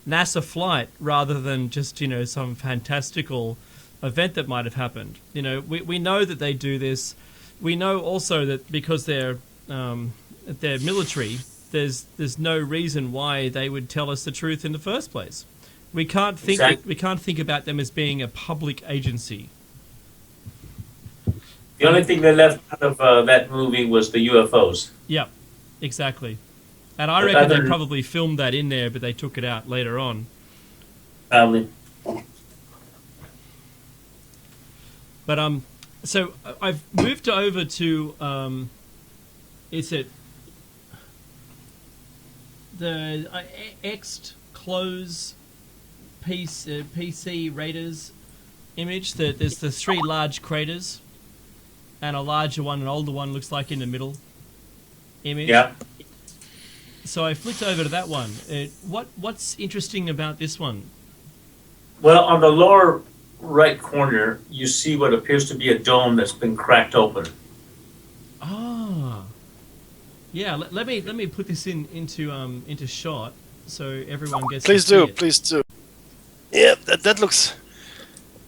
NASA flight rather than just some fantastical event that might have happened. We know that they do this. We know also that because they're military, there's no reason why they would tell us the truth in the first place. We can't think about them as being a public agency. The only thing they left out of that movie was the UFOs. Yeah, exactly. And I reckon they probably filmed that in there, but they took it out later on. Probably. But so I've moved over to is it the Ext close PC Raiders image? There's the 3 large craters, and a larger one, an older one, looks like in the middle image. Yeah. So I flicked over to that one. What's interesting about this one? Well, on the lower right corner, you see what appears to be a dome that's been cracked open. Ah, yeah. Let me put this into shot so everyone gets. Please to see do, it. please do. Yeah, that looks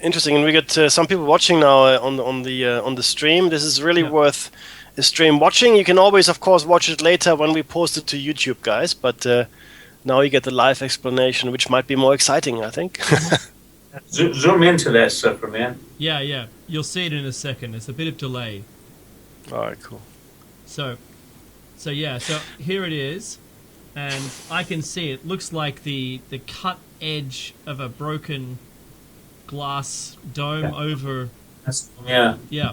interesting, and we got some people watching now on the stream. This is really worth a stream watching. You can always, of course, watch it later when we post it to YouTube, guys. But now you get the live explanation, which might be more exciting, I think. Zoom into that sucker, man. Yeah. You'll see it in a second. There's a bit of delay. All right, cool. So here it is, and I can see it looks like the cut edge of a broken glass dome over. Yeah. Yeah.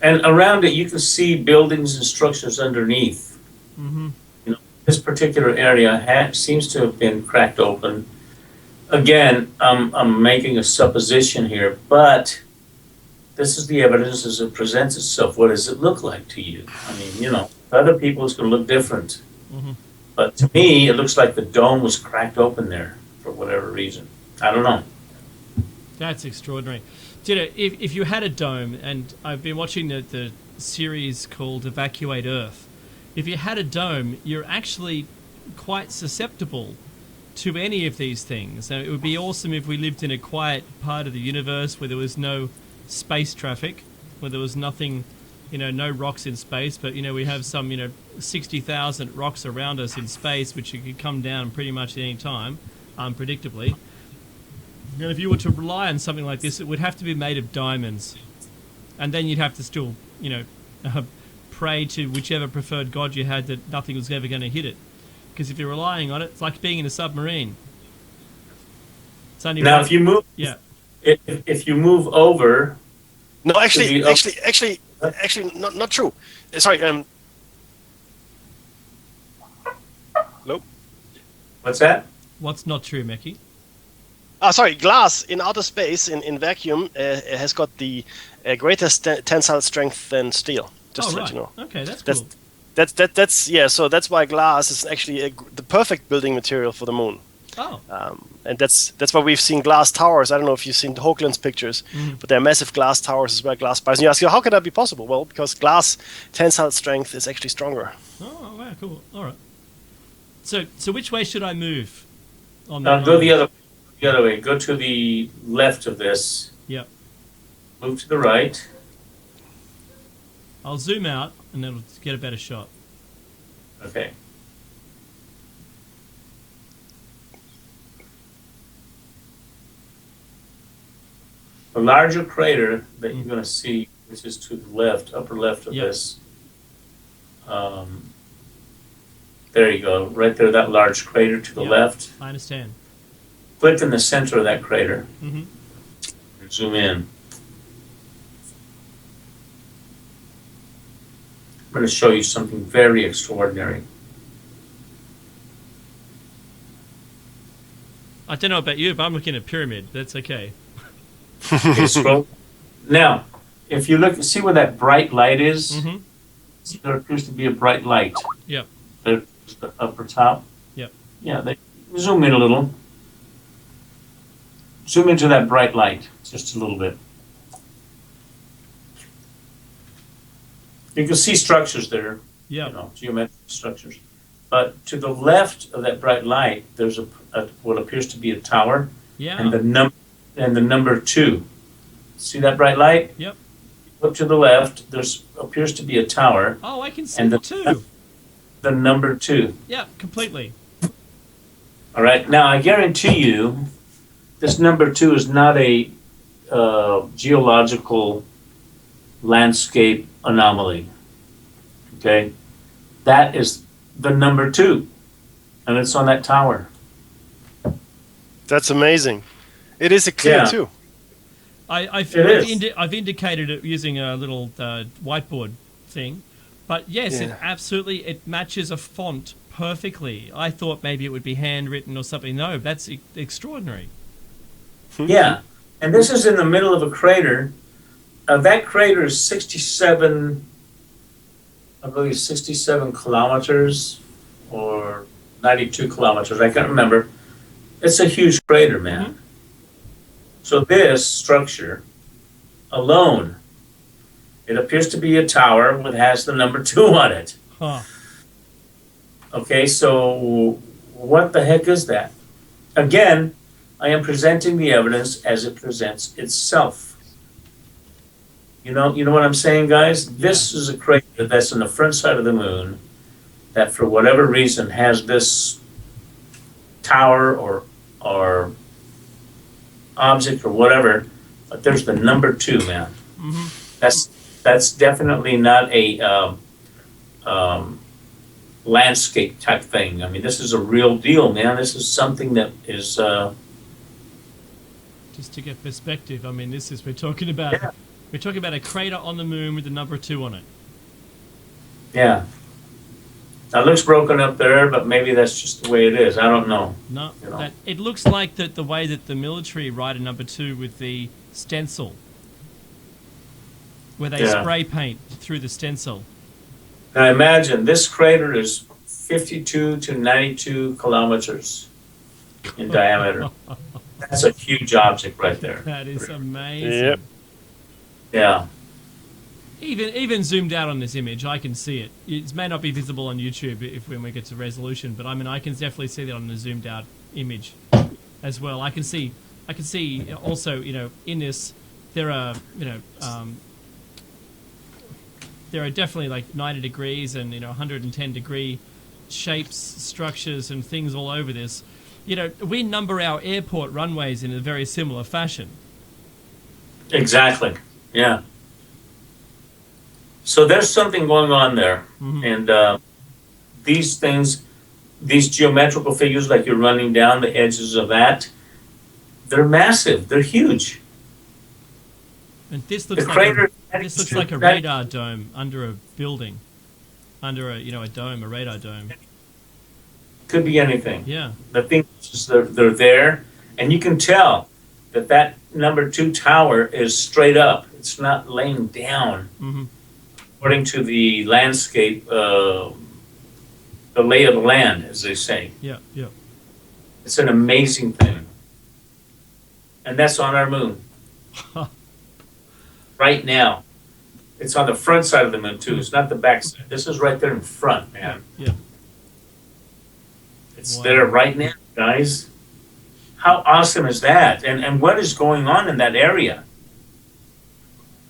And around it, you can see buildings and structures underneath. Mm-hmm. You know, this particular area seems to have been cracked open. Again, I'm making a supposition here, but this is the evidence as it presents itself. What does it look like to you? I mean, you know, to other people it's going to look different. Mm-hmm. But to me, it looks like the dome was cracked open there for whatever reason. I don't know. That's extraordinary. You know, if you had a dome, and I've been watching the series called Evacuate Earth, if you had a dome, you're actually quite susceptible to any of these things. It would be awesome if we lived in a quiet part of the universe where there was no space traffic, where there was nothing, no rocks in space, but, we have some, 60,000 rocks around us in space, which could come down pretty much at any time, unpredictably. And if you were to rely on something like this, it would have to be made of diamonds. And then you'd have to still, pray to whichever preferred god you had that nothing was ever going to hit it. Because if you're relying on it, it's like being in a submarine. It's only now, if you move, if you move over, no, actually, not true. Sorry. Hello. What's that? What's not true, Meki? Sorry, glass in outer space in vacuum has got the greater tensile strength than steel. Just to let you know. Okay, that's cool. So that's why glass is actually the perfect building material for the moon. Oh. And that's why we've seen glass towers. I don't know if you've seen the Hoagland's pictures, but they're massive glass towers as well, glass spires. And you ask, how can that be possible? Well, because glass tensile strength is actually stronger. Oh, wow, cool. All right. So which way should I move? Go the other way. Go to the left of this. Yep. Move to the right. I'll zoom out and then we'll get a better shot. Okay. The larger crater that you're going to see, which is to the left, upper left of this. There you go. Right there, that large crater to the left. I understand. Click in the center of that crater. Mm-hmm. And zoom in. I'm going to show you something very extraordinary. I don't know about you, but I'm looking at a pyramid. That's okay. Okay, scroll. Now, if you look, see where that bright light is? Mm-hmm. There appears to be a bright light. Yep. There's the upper top. Yep. Yeah, zoom in a little. Zoom into that bright light, just a little bit. You can see structures there, geometric structures. But to the left of that bright light, there's what appears to be a tower, and the number 2. See that bright light? Yep. Look to the left. There's appears to be a tower. Oh, I can see the 2. The number 2. Yeah, completely. All right. Now I guarantee you, this number 2 is not a geological landscape anomaly. Okay, that is the number 2, and it's on that tower. That's amazing. It is a clue Yeah. too. I've indicated it using a little whiteboard thing, but yes, it Yeah. absolutely it matches a font perfectly. I thought maybe it would be handwritten or something. No, that's extraordinary. Yeah, and this is in the middle of a crater. That crater is 67, I believe 67 kilometers or 92 kilometers. I can't remember. It's a huge crater, man. So this structure alone, it appears to be a tower that has the number 2 on it. Huh. Okay, so what the heck is that? Again, I am presenting the evidence as it presents itself. You know what I'm saying, guys? This is a crater that's on the front side of the moon that, for whatever reason, has this tower or object or whatever, but there's the number 2, man. That's definitely not a landscape type thing. I mean, this is a real deal, man. This is something that is Just to get perspective, I mean, we're talking about a crater on the moon with the number 2 on it. yeah. Now, it looks broken up there, but maybe that's just the way it is. I don't know. No, You know. it looks like the way that the military write a number 2 with the stencil, where they Yeah. spray paint through the stencil. Now, imagine this crater is 52 to 92 kilometers in diameter. That's a huge object right there. That is amazing. Yep. Yeah. Even zoomed out on this image, I can see it. It may not be visible on YouTube when we get to resolution, but I mean, I can definitely see that on the zoomed out image as well. I can see also, in this, there are, there are definitely like 90 degrees and 110 degree shapes, structures, and things all over this. We number our airport runways in a very similar fashion. Exactly. Yeah. So there's something going on there. And these things, these geometrical figures, like you're running down the edges of that, they're massive. They're huge. And this looks like a radar dome under a building, under a dome, a radar dome. Could be anything. Yeah. The thing is they're there, and you can tell that number 2 tower is straight up. It's not laying down. According to the landscape, the lay of the land, as they say. Yeah. It's an amazing thing. And that's on our moon. Right now. It's on the front side of the moon, too. It's not the back side. This is right there in front, man. Yeah. It's Wow. there right now, guys. How awesome is that? And what is going on in that area?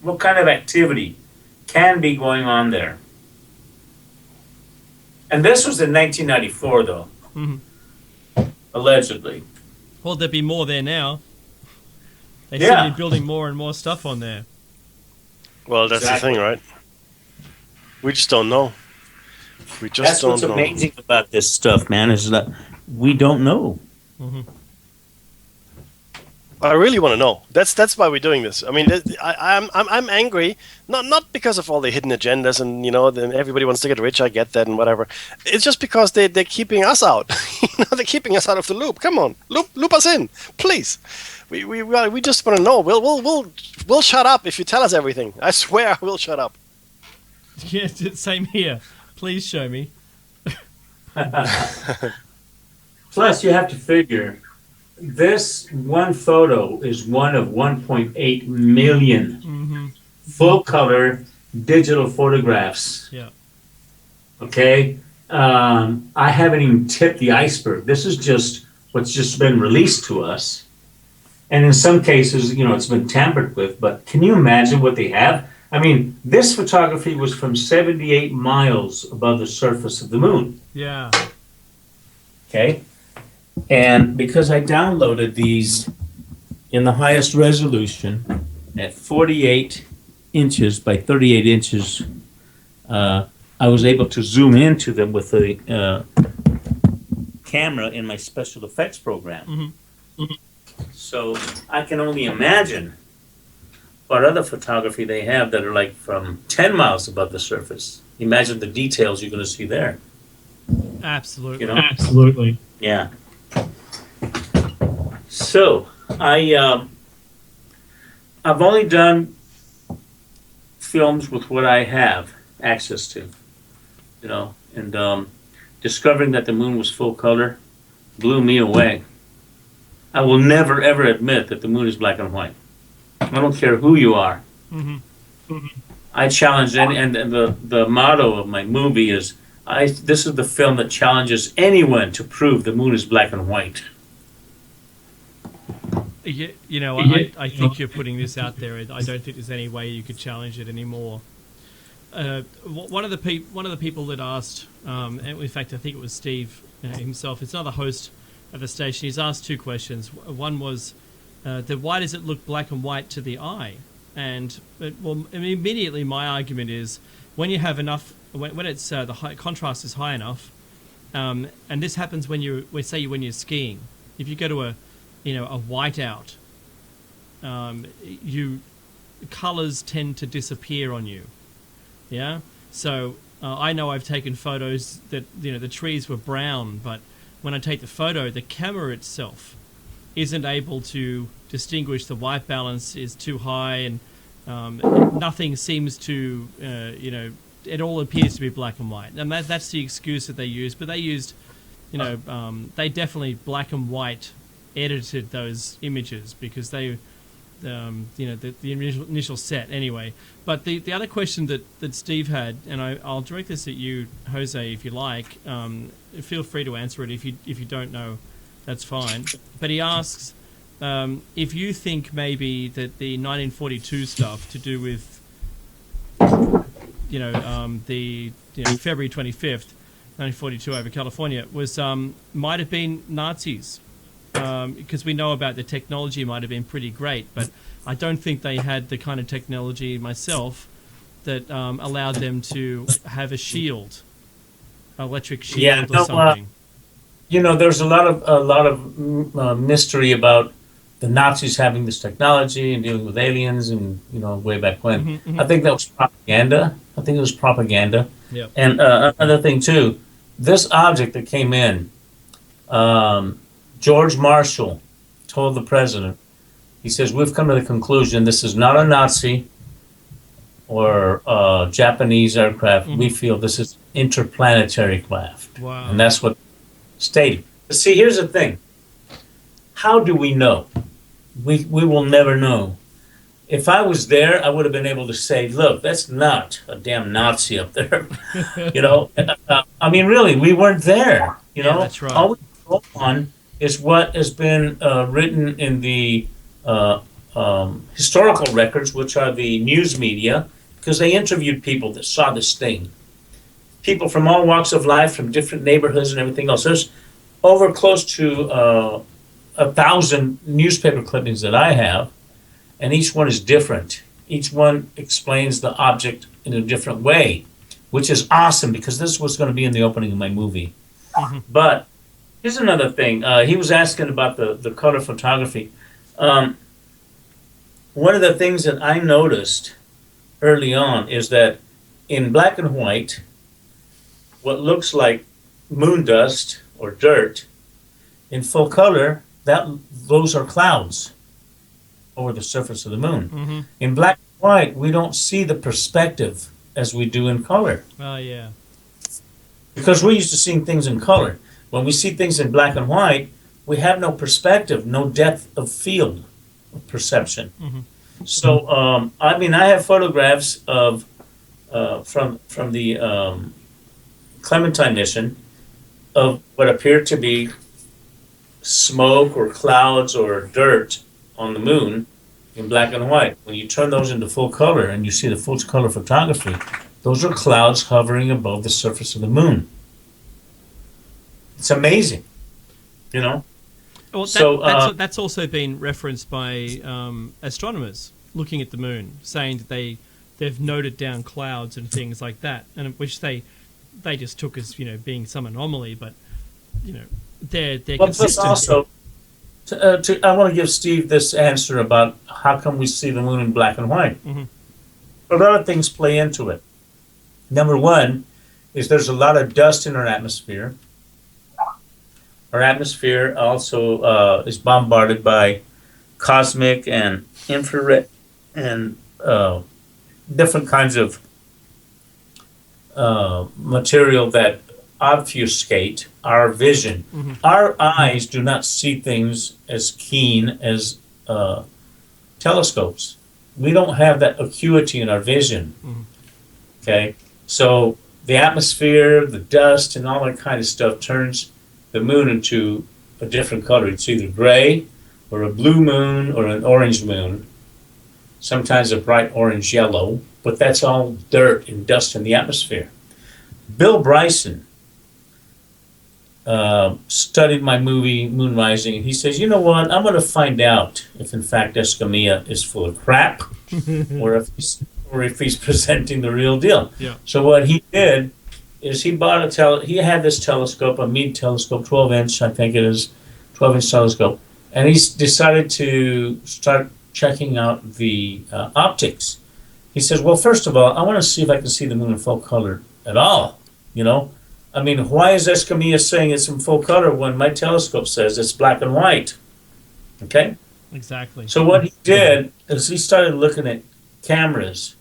What kind of activity can be going on there? And this was in 1994, though. Allegedly. Well, there'd be more there now. They Yeah. seem to be building more and more stuff on there. Well, that's Exactly. the thing, right? We just don't know. We just That's don't what's know. amazing about this stuff, man, is that we don't know. I really want to know. That's why we're doing this. I mean, I'm angry, not because of all the hidden agendas and then everybody wants to get rich. I get that and whatever. It's just because they're keeping us out. They're keeping us out of the loop. Come on, loop us in, please. We just want to know. We'll shut up if you tell us everything. I swear we'll shut up. Yeah, same here. Please show me. Plus, you have to figure, this one photo is one of 1.8 million full-color digital photographs. Yeah. Okay? I haven't even tipped the iceberg. This is just what's just been released to us. And in some cases, it's been tampered with, but can you imagine what they have? I mean, this photography was from 78 miles above the surface of the moon. Yeah. Okay? And because I downloaded these in the highest resolution at 48 inches by 38 inches, I was able to zoom into them with the camera in my special effects program. So I can only imagine what other photography they have that are like from 10 miles above the surface. Imagine the details you're going to see there. Absolutely. You know? Absolutely. Yeah. So I've only done films with what I have access to, you know, and discovering that the moon was full color blew me away. I will never ever admit that the moon is black and white. I don't care who you are. I challenge any, and the motto of my movie is, this is the film that challenges anyone to prove the moon is black and white. Yeah, you know, I think you're putting this out there. I don't think there's any way you could challenge it anymore. One of the people that asked, and in fact, I think it was Steve himself. It's another host of the station. He's asked two questions. One was that why does it look black and white to the eye? And immediately my argument is when you have enough, when it's the high, contrast is high enough, and this happens when you're skiing. If you go to a whiteout, colors tend to disappear on you. Yeah. So I know I've taken photos that the trees were brown, but when I take the photo, the camera itself isn't able to distinguish. The white balance is too high, and nothing seems to it all appears to be black and white. And that's the excuse that they use. But they used they definitely black and white edited those images because they the initial set anyway. But the other question that Steve had, and I'll direct this at you, Jose, if you like. Feel free to answer it. If you don't know, that's fine. But he asks if you think maybe that the 1942 stuff to do with the February 25th, 1942 over California was might have been Nazis. Because we know about the technology might have been pretty great, but I don't think they had the kind of technology myself that allowed them to have a shield, electric shield or something. There's a lot of mystery about the Nazis having this technology and dealing with aliens, and way back when. I think that was propaganda. Yep. And another thing too, this object that came in. George Marshall told the president, he says, we've come to the conclusion this is not a Nazi or Japanese aircraft. We feel this is interplanetary craft. Wow. And that's what stated. But see, here's the thing. How do we know? We will never know. If I was there, I would have been able to say, look, that's not a damn Nazi up there. Really, we weren't there. Yeah, that's right. All we go on is what has been written in the historical records, which are the news media, because they interviewed people that saw this thing. People from all walks of life, from different neighborhoods and everything else. There's over close to 1,000 newspaper clippings that I have, and each one is different. Each one explains the object in a different way, which is awesome because this was going to be in the opening of my movie. But here's another thing. He was asking about the color photography. One of the things that I noticed early on is that in black and white, what looks like moon dust or dirt, in full color, those are clouds over the surface of the moon. In black and white, we don't see the perspective as we do in color. Oh, yeah. Because we're used to seeing things in color. When we see things in black and white, we have no perspective, no depth of field of perception. So, I have photographs of from the Clementine mission of what appeared to be smoke or clouds or dirt on the moon in black and white. When you turn those into full color and you see the full color photography, those are clouds hovering above the surface of the moon. It's amazing, Well, that's also been referenced by astronomers looking at the moon, saying that they they've noted down clouds and things like that, and which they just took as being some anomaly, but they're Well, plus consistent. also, I want to give Steve this answer about how come we see the moon in black and white. Mhm. A lot of things play into it. Number one is there's a lot of dust in our atmosphere. Our atmosphere also is bombarded by cosmic and infrared and different kinds of material that obfuscate our vision. Mhm. Our eyes do not see things as keen as telescopes. We don't have that acuity in our vision. Mhm. Okay, so the atmosphere, the dust, and all that kind of stuff turns the moon into a different color. It's either gray or a blue moon or an orange moon, sometimes a bright orange yellow, but that's all dirt and dust in the atmosphere. Bill Bryson studied my movie Moon Rising, and he says, you know what, I'm going to find out if in fact Escamilla is full of crap or if he's presenting the real deal. Yeah. So what he did is he bought he had this telescope, a Meade telescope, 12-inch, I think it is, 12-inch telescope, and he decided to start checking out the optics. He says, well, first of all, I want to see if I can see the moon in full color at all, I mean, why is Escamilla saying it's in full color when my telescope says it's black and white? Okay? Exactly. So what he did is he started looking at cameras,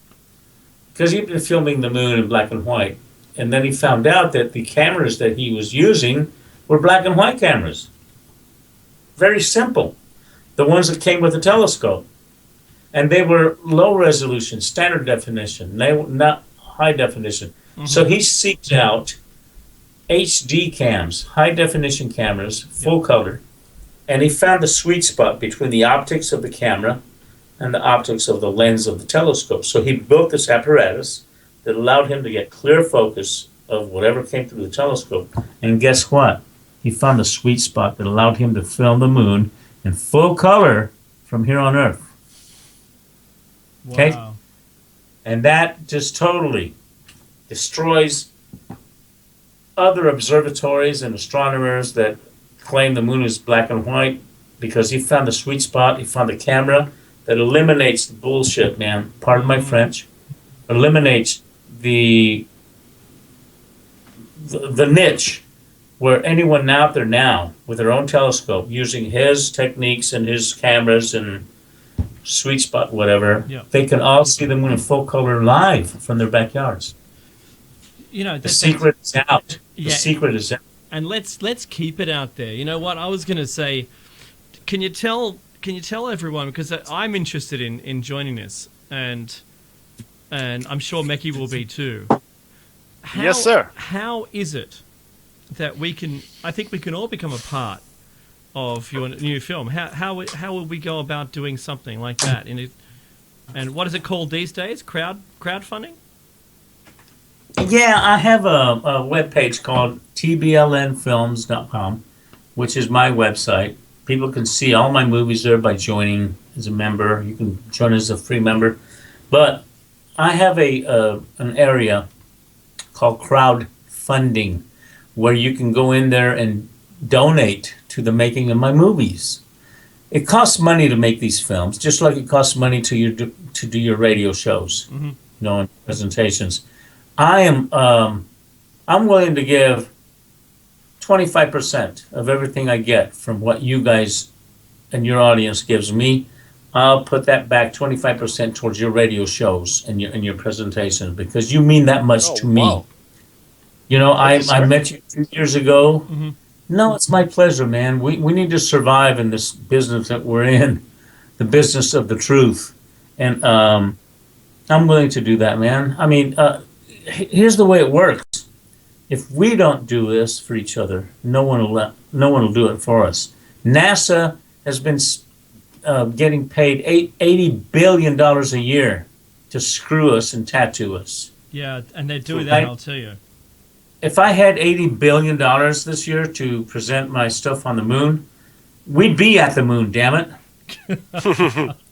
because he'd been filming the moon in black and white. And then he found out that the cameras that he was using were black and white cameras. Very simple. The ones that came with the telescope. And they were low resolution, standard definition, they were not high definition. Mhm. So he seeked out HD cams, high definition cameras, full color, and he found the sweet spot between the optics of the camera and the optics of the lens of the telescope. So he built this apparatus that allowed him to get clear focus of whatever came through the telescope. And guess what? He found the sweet spot that allowed him to film the moon in full color from here on Earth. Okay? Wow. And that just totally destroys other observatories and astronomers that claim the moon is black and white, because he found the sweet spot, he found the camera that eliminates the bullshit, man. Pardon my French. Eliminates the niche where anyone out there now with their own telescope using his techniques and his cameras and sweet spot, whatever, Yeah. they can all see the moon in full color live from their backyards. The secret is out. The Yeah. secret is out. And let's keep it out there. You know what I was going to say? Can you tell everyone, because I'm interested in joining this, and I'm sure Meki will be too. Yes, sir. How is it that I think we can all become a part of your new film? How will we go about doing something like that? And what is it called these days? Crowdfunding? Yeah, I have a webpage called tblnfilms.com, which is my website. People can see all my movies there by joining as a member. You can join as a free member. But I have an area called crowdfunding, where you can go in there and donate to the making of my movies. It costs money to make these films, just like it costs money to do your radio shows, and presentations. I'm willing to give 25% of everything I get from what you guys and your audience gives me. I'll put that back 25% towards your radio shows and your presentations, because you mean that much to me. Wow. I met you 2 years ago. Mhm. No, it's my pleasure, man. We need to survive in this business that we're in, the business of the truth. And I'm willing to do that, man. I mean, here's the way it works. If we don't do this for each other, no one will do it for us. NASA has been getting paid $80 billion a year to screw us and tattoo us. Yeah, and they do that, I'll tell you. If I had $80 billion this year to present my stuff on the moon, we'd be at the moon, damn it.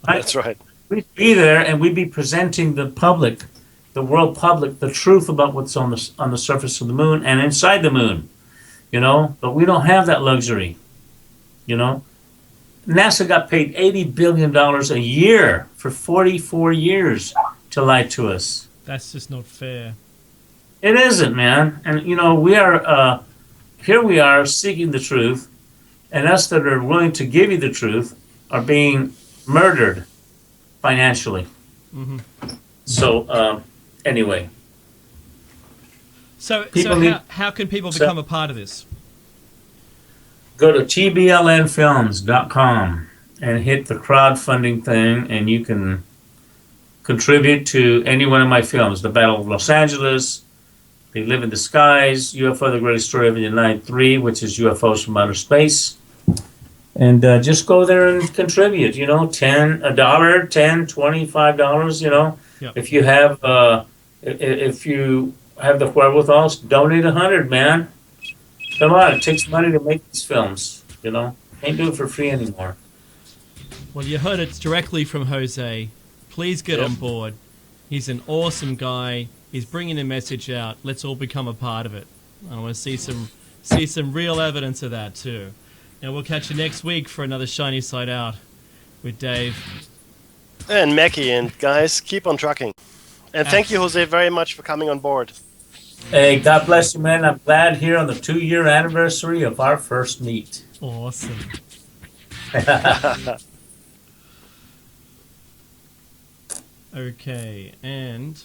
That's right. we'd be there and we'd be presenting the public, the world public, the truth about what's on the surface of the moon and inside the moon, you know. But we don't have that luxury, you know. NASA got paid $80 billion a year for 44 years to lie to us. That's just not fair. It isn't, man. And, you know, we are, here we are seeking the truth, and us that are willing to give you the truth are being murdered financially. Mm-hmm. So, anyway. So how can people become a part of this? Go to tblnfilms.com and hit the crowdfunding thing, and you can contribute to any one of my films. The Battle of Los Angeles, They Live in the Skies, UFO, The Greatest Story Ever Denied 3, which is UFOs from Outer Space. And just go there and contribute, you know, $10, $10, $25, you know. Yep. If you have the wherewithal, donate 100, man. Come on, it takes money to make these films, you know. Can't do it for free anymore. Well, you heard it directly from Jose. Please get on board. He's an awesome guy. He's bringing the message out. Let's all become a part of it. I want to see some real evidence of that too. And we'll catch you next week for another Shiny Side Out with Dave. And Mackie, and guys, keep on trucking. And thank you, Jose, very much for coming on board. Hey, God bless you, man. I'm glad here on the 2-year anniversary of our first meet. Awesome. Okay, and